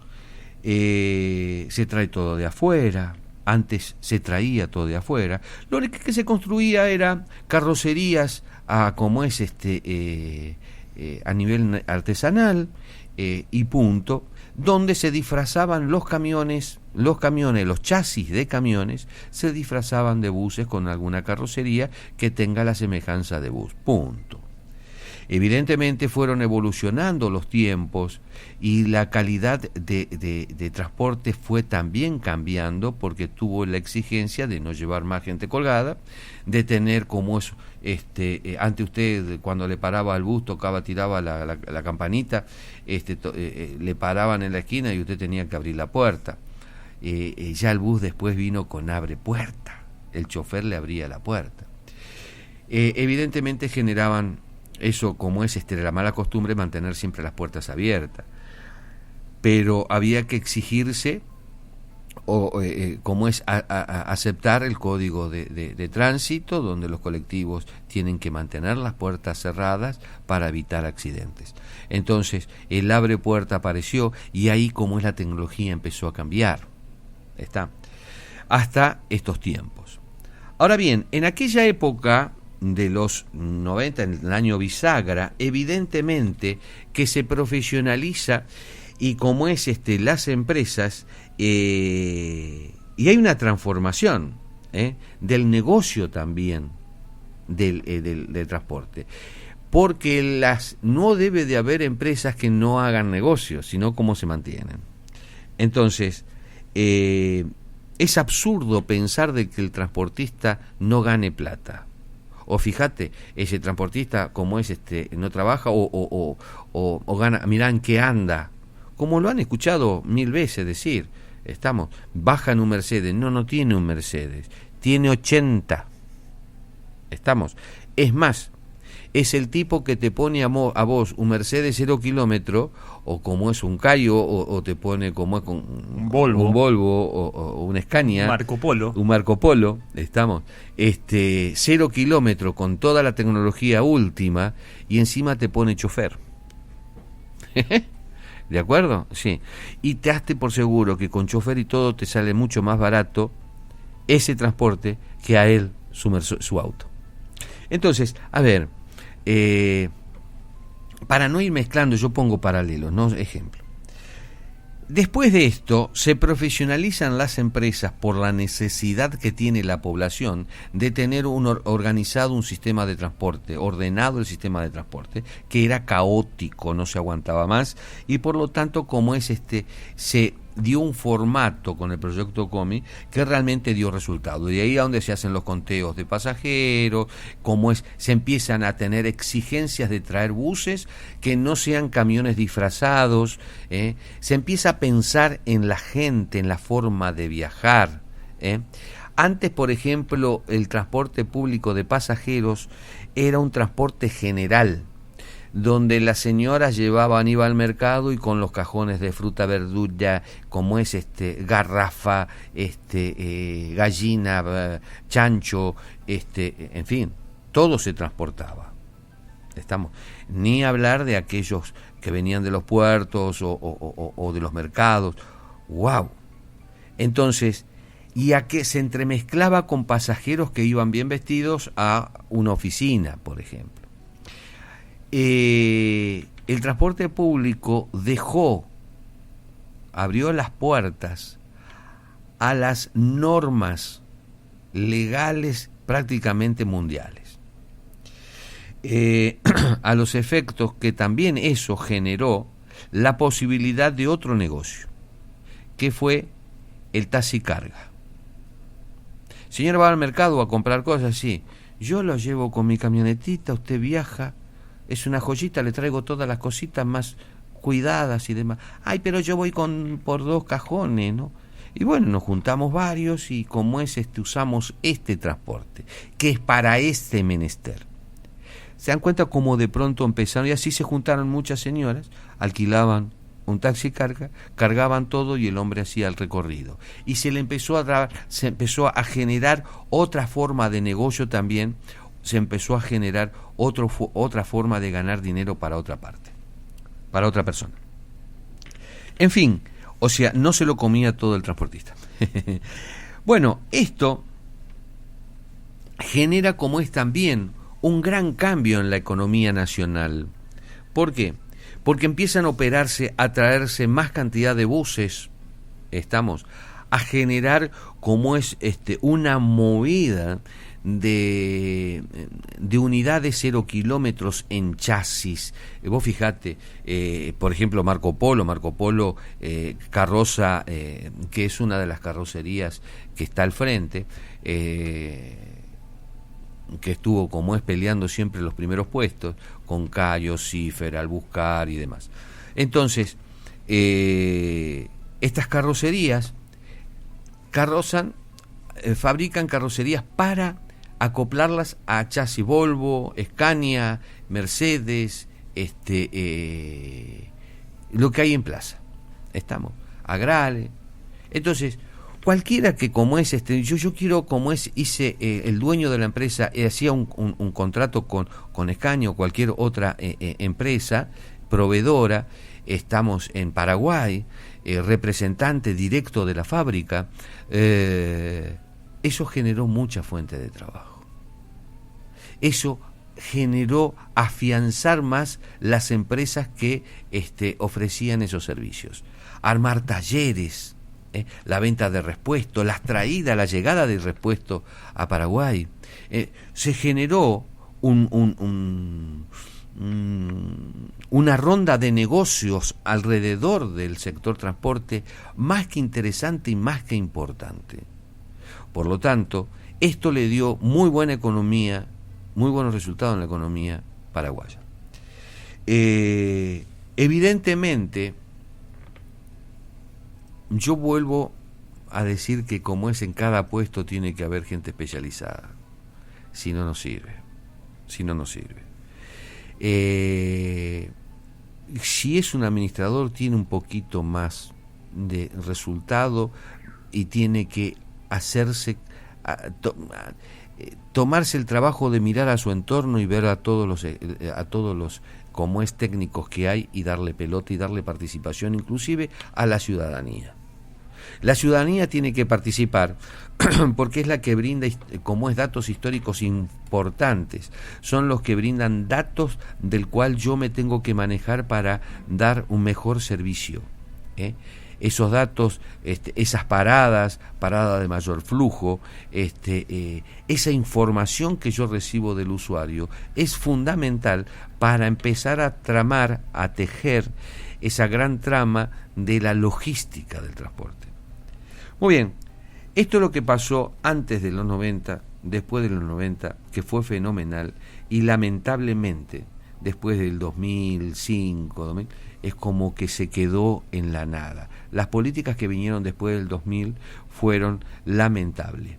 Se trae todo de afuera. Antes se traía todo de afuera. Lo que se construía era carrocerías como es a nivel artesanal y punto, donde se disfrazaban los camiones, los chasis de camiones, se disfrazaban de buses con alguna carrocería que tenga la semejanza de bus, punto. Evidentemente fueron evolucionando los tiempos y la calidad de transporte fue también cambiando porque tuvo la exigencia de no llevar más gente colgada, de tener como es, ante usted cuando le paraba al bus, tiraba la campanita, le paraban en la esquina y usted tenía que abrir la puerta. Ya el bus después vino con abre puerta, el chofer le abría la puerta. Evidentemente generaban eso, como es la mala costumbre, mantener siempre las puertas abiertas. Pero había que exigirse, como es aceptar el código de tránsito, donde los colectivos tienen que mantener las puertas cerradas para evitar accidentes. Entonces, el abre puerta apareció y ahí, como es la tecnología, empezó a cambiar. Hasta estos tiempos. Ahora bien, en aquella época de los 90, en el año bisagra, evidentemente que se profesionaliza y como es las empresas, y hay una transformación del negocio también del transporte, porque no debe de haber empresas que no hagan negocios, sino cómo se mantienen. Entonces, es absurdo pensar de que el transportista no gane plata. O fíjate, ese transportista como es no trabaja o gana, mirá en qué anda, como lo han escuchado 1000 veces decir, baja en un Mercedes, no tiene un Mercedes, tiene 80, es más, es el tipo que te pone a vos un Mercedes 0 kilómetro, o como es un Cayo, o te pone como es un Volvo o un Scania, un Marco Polo, 0 kilómetro con toda la tecnología última, y encima te pone chofer. ¿De acuerdo? Sí. Y te hazte por seguro que con chofer y todo te sale mucho más barato ese transporte que a él su auto. Entonces, a ver, para no ir mezclando, yo pongo paralelos, ¿no? Ejemplo. Después de esto, se profesionalizan las empresas por la necesidad que tiene la población de tener organizado un sistema de transporte, ordenado el sistema de transporte, que era caótico, no se aguantaba más, y por lo tanto, como es se dio un formato con el proyecto Comi que realmente dio resultado. Y ahí es donde se hacen los conteos de pasajeros, se empiezan a tener exigencias de traer buses que no sean camiones disfrazados, se empieza a pensar en la gente, en la forma de viajar. Antes, por ejemplo, el transporte público de pasajeros era un transporte general, donde las señoras llevaban, iba al mercado y con los cajones de fruta, verdura, garrafa, gallina, chancho, en fin, todo se transportaba. Ni hablar de aquellos que venían de los puertos o de los mercados. ¡Wow! Entonces, y a que se entremezclaba con pasajeros que iban bien vestidos a una oficina, por ejemplo. El transporte público abrió las puertas a las normas legales prácticamente mundiales, a los efectos que también eso generó la posibilidad de otro negocio, que fue el taxicarga. Señor, va al mercado a comprar cosas, sí, yo lo llevo con mi camionetita, usted viaja, es una joyita, le traigo todas las cositas más cuidadas y demás. Ay, pero yo voy por 2 cajones, ¿no? Y bueno, nos juntamos varios y como usamos este transporte, que es para este menester. ¿Se dan cuenta cómo de pronto empezaron? Y así se juntaron muchas señoras, alquilaban un taxi carga, cargaban todo y el hombre hacía el recorrido. Y se empezó a generar otra forma de negocio también, se empezó a generar otra forma de ganar dinero para otra parte, para otra persona. En fin, o sea, no se lo comía todo el transportista. Bueno, esto genera como es también un gran cambio en la economía nacional. ¿Por qué? Porque empiezan a traerse más cantidad de buses, a generar como es una movida de unidades 0 kilómetros en chasis. Vos fijate, por ejemplo, Marco Polo, carroza, que es una de las carrocerías que está al frente, que estuvo peleando siempre los primeros puestos, con Cayo, Cífer, Albuscar y demás. Entonces, estas carrocerías fabrican carrocerías para acoplarlas a chasis Volvo, Scania, Mercedes, lo que hay en plaza. Agrale. Entonces, cualquiera que yo quiero el dueño de la empresa hacía un contrato con Scania o cualquier otra empresa proveedora, estamos en Paraguay, representante directo de la fábrica, eso generó mucha fuente de trabajo. Eso generó afianzar más las empresas que ofrecían esos servicios. Armar talleres, la venta de repuestos, la llegada de repuestos a Paraguay. Se generó una ronda de negocios alrededor del sector transporte más que interesante y más que importante. Por lo tanto, esto le dio muy buena economía, muy buenos resultados en la economía paraguaya. Evidentemente, yo vuelvo a decir que como es en cada puesto tiene que haber gente especializada. Si no, no sirve. Si es un administrador, tiene un poquito más de resultado y tiene que tomarse el trabajo de mirar a su entorno y ver a todos los como es técnicos que hay y darle pelota y darle participación inclusive a la ciudadanía. La ciudadanía tiene que participar porque es la que brinda como es datos históricos importantes, son los que brindan datos del cual yo me tengo que manejar para dar un mejor servicio. Esos datos, esas paradas de mayor flujo, esa información que yo recibo del usuario es fundamental para empezar a tramar, a tejer esa gran trama de la logística del transporte. Muy bien, esto es lo que pasó antes de los 90, después de los 90, que fue fenomenal, y lamentablemente después del 2005, es como que se quedó en la nada. Las políticas que vinieron después del 2000 fueron lamentables,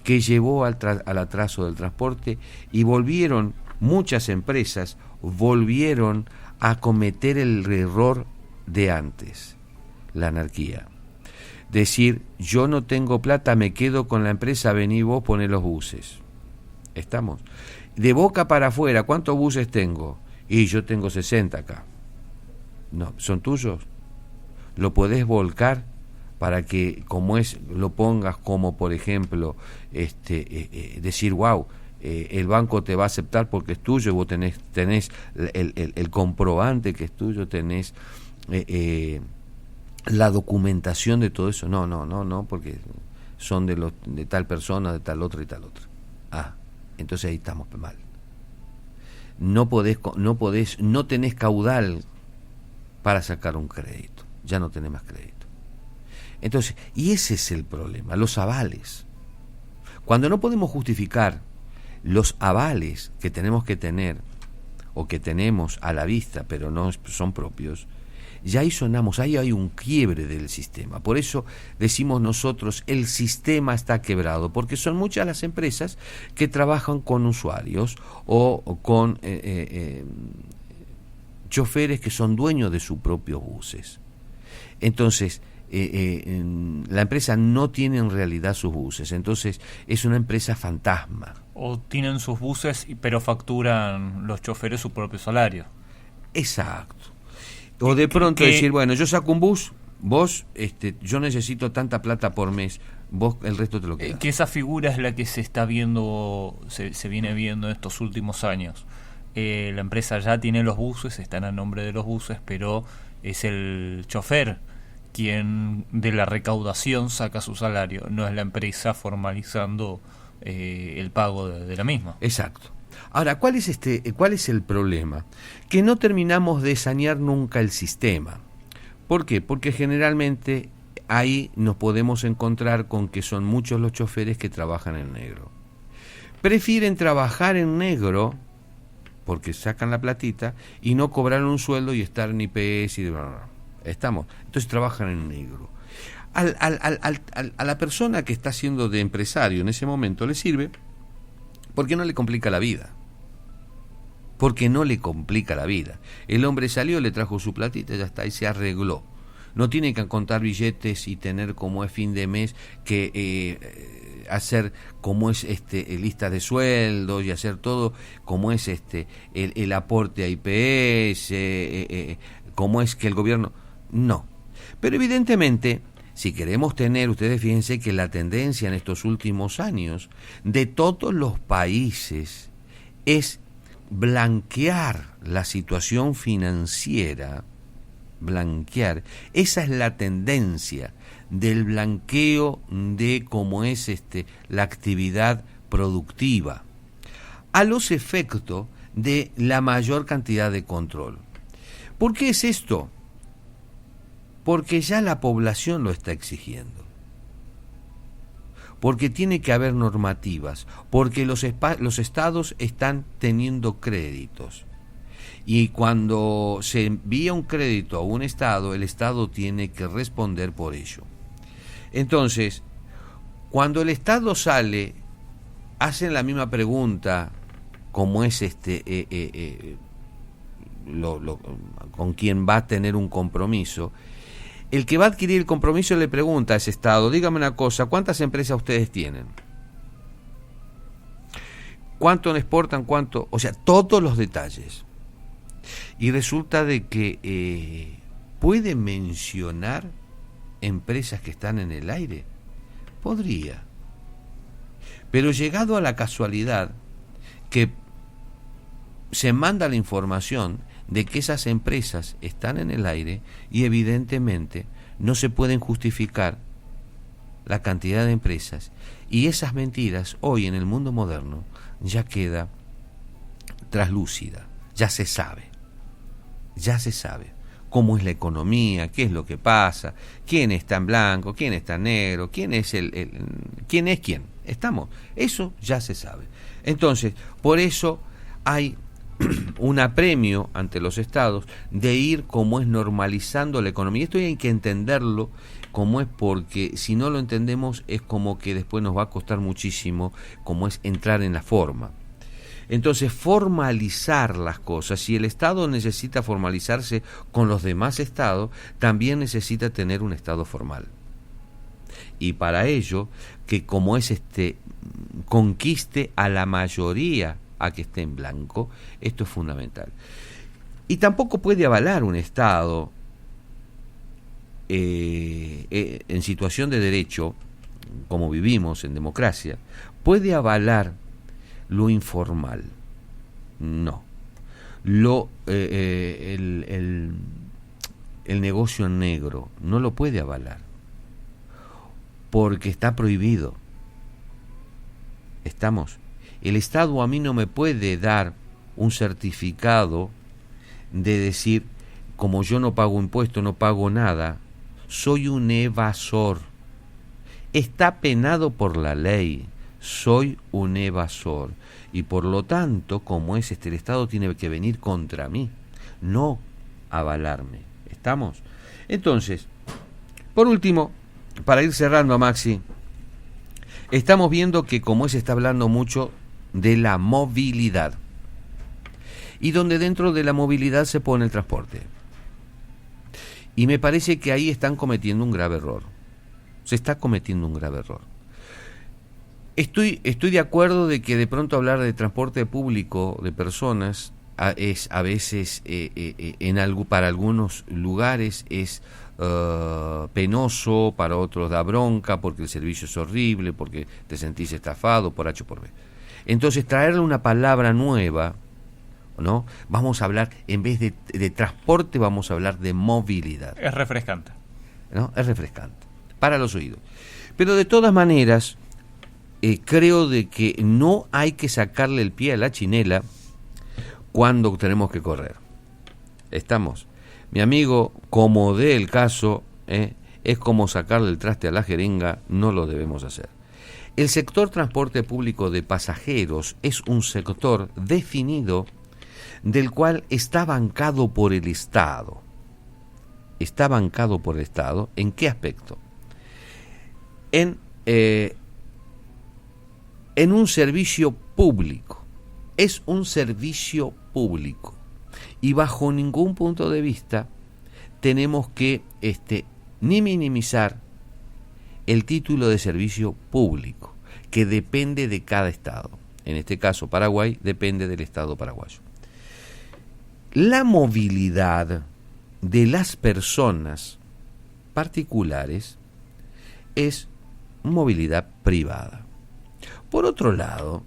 que llevó al atraso del transporte, y muchas empresas volvieron a cometer el error de antes, la anarquía. Decir, yo no tengo plata, me quedo con la empresa, vení vos, poné los buses. ¿Estamos? De boca para afuera, ¿cuántos buses tengo? Y yo tengo 60 acá. No, ¿son tuyos? ¿Lo podés volcar para que, como es, lo pongas como, por ejemplo, decir, wow, el banco te va a aceptar porque es tuyo, vos tenés el comprobante que es tuyo, tenés la documentación de todo eso? No, porque son de tal persona, de tal otra y tal otra. Entonces ahí estamos mal. No tenés caudal para sacar un crédito, ya no tenés más crédito. Entonces, y ese es el problema, los avales. Cuando no podemos justificar los avales que tenemos que tener, o que tenemos a la vista, pero no son propios, ya ahí sonamos, ahí hay un quiebre del sistema. Por eso decimos nosotros, el sistema está quebrado, porque son muchas las empresas que trabajan con usuarios o con choferes que son dueños de sus propios buses. Entonces, la empresa no tiene en realidad sus buses, entonces es una empresa fantasma. O tienen sus buses, pero facturan los choferes su propio salario. Exacto. O de pronto decir, bueno, yo saco un bus, vos, yo necesito tanta plata por mes, vos el resto te lo quedas. Que esa figura es la que se está viendo, se viene viendo en estos últimos años. La empresa ya tiene los buses, están a nombre de los buses, pero es el chofer quien de la recaudación saca su salario, no es la empresa formalizando el pago de la misma. Exacto. Ahora, ¿cuál es el problema? Que no terminamos de sanear nunca el sistema. ¿Por qué? Porque generalmente ahí nos podemos encontrar con que son muchos los choferes que trabajan en negro. Prefieren trabajar en negro porque sacan la platita y no cobrar un sueldo y estar en IPS y estamos. Entonces trabajan en negro. A la persona que está haciendo de empresario en ese momento le sirve porque no le complica la vida. Porque no le complica la vida. El hombre salió, le trajo su platita, ya está, y se arregló. No tiene que contar billetes y tener como es fin de mes que hacer como es lista de sueldos y hacer todo como es el aporte a IPS, como es que el gobierno... No. Pero evidentemente, si queremos tener, ustedes fíjense que la tendencia en estos últimos años de todos los países es blanquear la situación financiera, blanquear, esa es la tendencia del blanqueo de cómo es la actividad productiva, a los efectos de la mayor cantidad de control. ¿Por qué es esto? Porque ya la población lo está exigiendo. Porque tiene que haber normativas, porque los estados están teniendo créditos. Y cuando se envía un crédito a un estado, el estado tiene que responder por ello. Entonces, cuando el estado sale, hacen la misma pregunta, como es con quien va a tener un compromiso. El que va a adquirir el compromiso le pregunta a ese estado, dígame una cosa, ¿cuántas empresas ustedes tienen? ¿Cuánto exportan? ¿Cuánto? O sea, todos los detalles. Y resulta de que ¿puede mencionar empresas que están en el aire? Podría. Pero llegado a la casualidad que se manda la información de que esas empresas están en el aire y evidentemente no se pueden justificar la cantidad de empresas, y esas mentiras hoy en el mundo moderno ya queda traslúcida, ya se sabe cómo es la economía, qué es lo que pasa, quién está en blanco, quién está en negro, quién es quién es quién. Estamos, eso ya se sabe. Entonces, por eso hay un apremio ante los estados de ir como es normalizando la economía. Esto hay que entenderlo como es, porque si no lo entendemos es como que después nos va a costar muchísimo, como es entrar en la forma. Entonces, formalizar las cosas, si el Estado necesita formalizarse con los demás estados, también necesita tener un Estado formal. Y para ello, que como es conquiste a la mayoría a que esté en blanco, esto es fundamental. Y tampoco puede avalar un Estado en situación de derecho, como vivimos en democracia, puede avalar lo informal. No. El negocio en negro no lo puede avalar, porque está prohibido. ¿Estamos? El Estado a mí no me puede dar un certificado de decir, como yo no pago impuestos, no pago nada, soy un evasor. Está penado por la ley, soy un evasor. Y por lo tanto, como es el Estado tiene que venir contra mí, no avalarme. ¿Estamos? Entonces, por último, para ir cerrando, Maxi, estamos viendo que como se está hablando mucho de la movilidad, y donde dentro de la movilidad se pone el transporte. Y me parece que ahí están cometiendo un grave error. Se está cometiendo un grave error. Estoy de acuerdo de que de pronto hablar de transporte público de personas es a veces para algunos lugares es penoso, para otros da bronca porque el servicio es horrible, porque te sentís estafado por H o por B. Entonces traerle una palabra nueva, ¿no? Vamos a hablar, en vez de transporte, vamos a hablar de movilidad. Es refrescante. ¿No? Es refrescante para los oídos. Pero de todas maneras, creo de que no hay que sacarle el pie a la chinela cuando tenemos que correr. ¿Estamos? Mi amigo, como dé el caso, es como sacarle el traste a la jeringa, no lo debemos hacer. El sector transporte público de pasajeros es un sector definido del cual está bancado por el Estado. Está bancado por el Estado, ¿en qué aspecto? En un servicio público. Es un servicio público. Y bajo ningún punto de vista tenemos que ni minimizar el título de servicio público, que depende de cada estado. En este caso, Paraguay depende del Estado paraguayo. La movilidad de las personas particulares es movilidad privada. Por otro lado,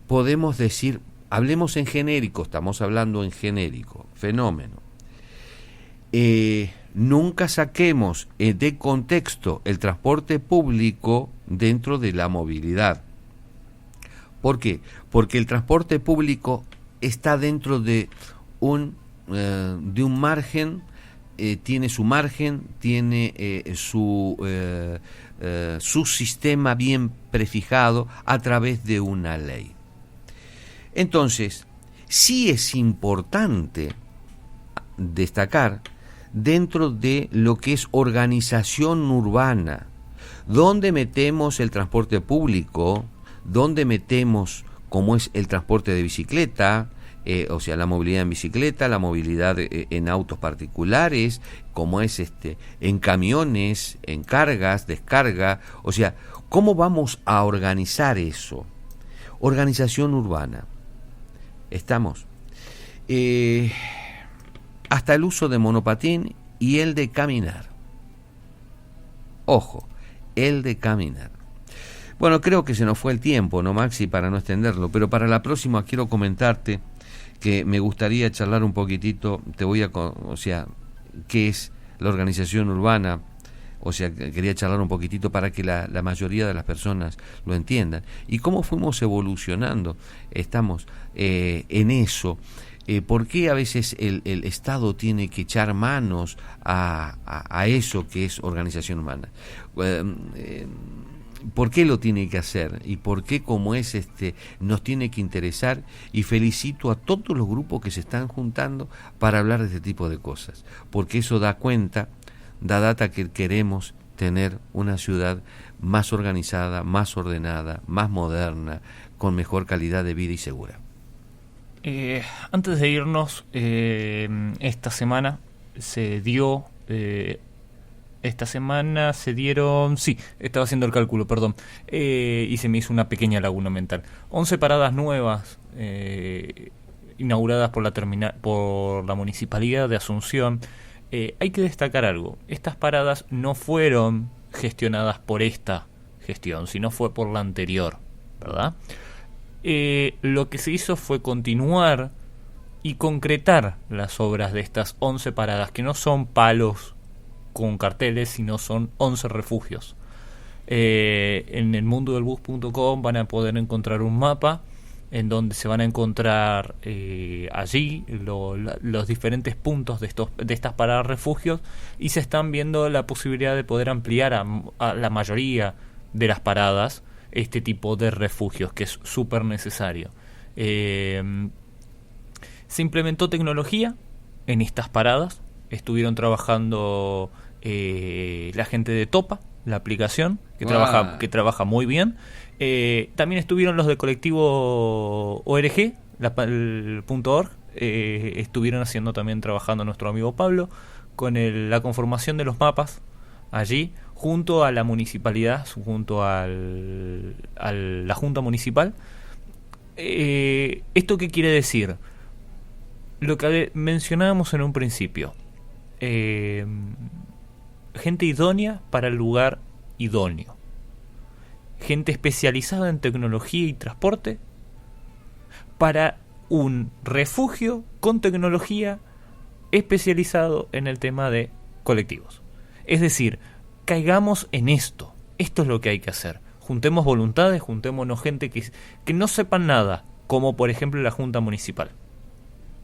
podemos decir, hablemos en genérico, estamos hablando en genérico, fenómeno. Nunca saquemos de contexto el transporte público dentro de la movilidad. ¿Por qué? Porque el transporte público está dentro de un margen, tiene su margen, tiene su sistema bien prefijado a través de una ley. Entonces, sí es importante destacar dentro de lo que es organización urbana, donde metemos el transporte público, donde metemos como es el transporte de bicicleta, o sea, la movilidad en bicicleta, la movilidad en autos particulares, como es en camiones, en cargas, descarga, o sea, ¿cómo vamos a organizar eso? Organización urbana. ¿Estamos? Hasta el uso de monopatín y el de caminar. Ojo, el de caminar. Bueno, creo que se nos fue el tiempo, ¿no, Maxi? Para no extenderlo, pero para la próxima quiero comentarte que me gustaría charlar un poquitito, qué es la organización urbana, o sea, quería charlar un poquitito para que la mayoría de las personas lo entiendan, y cómo fuimos evolucionando, estamos en eso. ¿Por qué a veces el Estado tiene que echar manos a eso que es organización humana? ¿Por qué lo tiene que hacer? ¿Y por qué, como es, nos tiene que interesar? Y felicito a todos los grupos que se están juntando para hablar de este tipo de cosas, porque eso da data que queremos tener una ciudad más organizada, más ordenada, más moderna, con mejor calidad de vida y segura. Antes de irnos, esta semana se dieron, sí, estaba haciendo el cálculo, perdón, y se me hizo una pequeña laguna mental. 11 paradas nuevas inauguradas por la Municipalidad de Asunción. Hay que destacar algo: estas paradas no fueron gestionadas por esta gestión, sino fue por la anterior, ¿verdad? Lo que se hizo fue continuar y concretar las obras de estas 11 paradas, que no son palos con carteles, sino son 11 refugios. En el mundodelbus.com van a poder encontrar un mapa en donde se van a encontrar allí los diferentes puntos de estas paradas refugios, y se están viendo la posibilidad de poder ampliar a la mayoría de las paradas este tipo de refugios, que es súper necesario. Se implementó tecnología en estas paradas. Estuvieron trabajando la gente de Topa, la aplicación, que trabaja muy bien. También estuvieron los del colectivo ORG, el .org. Estuvieron haciendo también, trabajando nuestro amigo Pablo, con la conformación de los mapas allí, junto a la municipalidad, junto a la Junta Municipal. ¿Esto qué quiere decir? Lo que mencionábamos en un principio. Gente idónea para el lugar idóneo. Gente especializada en tecnología y transporte para un refugio con tecnología especializado en el tema de colectivos. Es decir, caigamos en esto. Esto es lo que hay que hacer. Juntemos voluntades, juntémonos gente que no sepan nada, como por ejemplo la Junta Municipal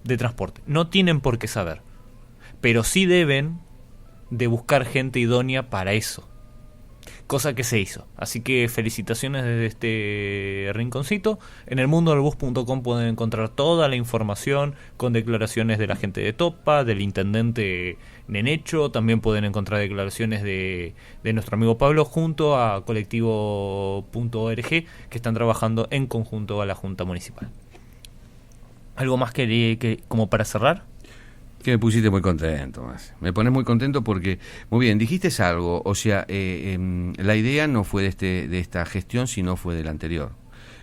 de Transporte. No tienen por qué saber, pero sí deben de buscar gente idónea para eso, cosa que se hizo. Así que felicitaciones desde este rinconcito. En el mundodelbus.com pueden encontrar toda la información, con declaraciones de la gente de Topa, del intendente Nenecho. También pueden encontrar declaraciones de nuestro amigo Pablo, junto a colectivo.org, que están trabajando en conjunto a la Junta Municipal. ¿Algo más que como para cerrar? Que me pusiste muy contento, más. Me pones muy contento porque, muy bien, dijiste algo, o sea, la idea no fue de esta gestión, sino fue de la anterior.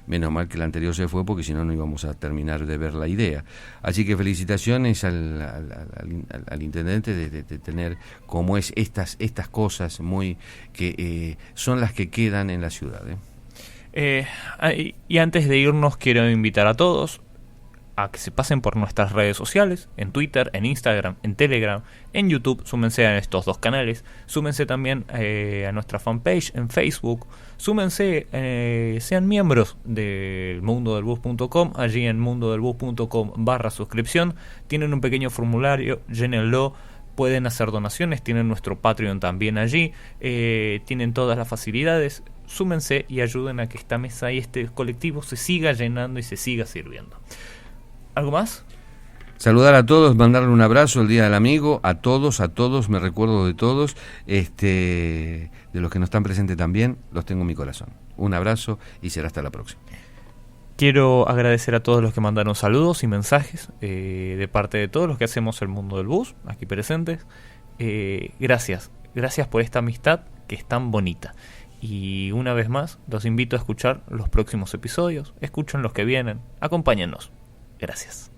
Menos mal que la anterior se fue, porque si no, no íbamos a terminar de ver la idea. Así que felicitaciones al intendente de tener como es estas cosas muy que son las que quedan en la ciudad. Y antes de irnos, quiero invitar a todos a que se pasen por nuestras redes sociales, en Twitter, en Instagram, en Telegram, en YouTube. Súmense a estos dos canales. Súmense también a nuestra fanpage en Facebook. Súmense, sean miembros del mundodelbus.com. Allí en mundodelbus.com/suscripción tienen un pequeño formulario, llénenlo. Pueden hacer donaciones, tienen nuestro Patreon también allí, tienen todas las facilidades. Súmense y ayuden a que esta mesa y este colectivo se siga llenando y se siga sirviendo. ¿Algo más? Saludar a todos, mandarle un abrazo el Día del Amigo, a todos, me recuerdo de todos, de los que no están presentes también, los tengo en mi corazón. Un abrazo y será hasta la próxima. Quiero agradecer a todos los que mandaron saludos y mensajes de parte de todos los que hacemos el Mundo del Bus, aquí presentes. Gracias por esta amistad que es tan bonita. Y una vez más, los invito a escuchar los próximos episodios, escuchen los que vienen, acompáñennos. Gracias.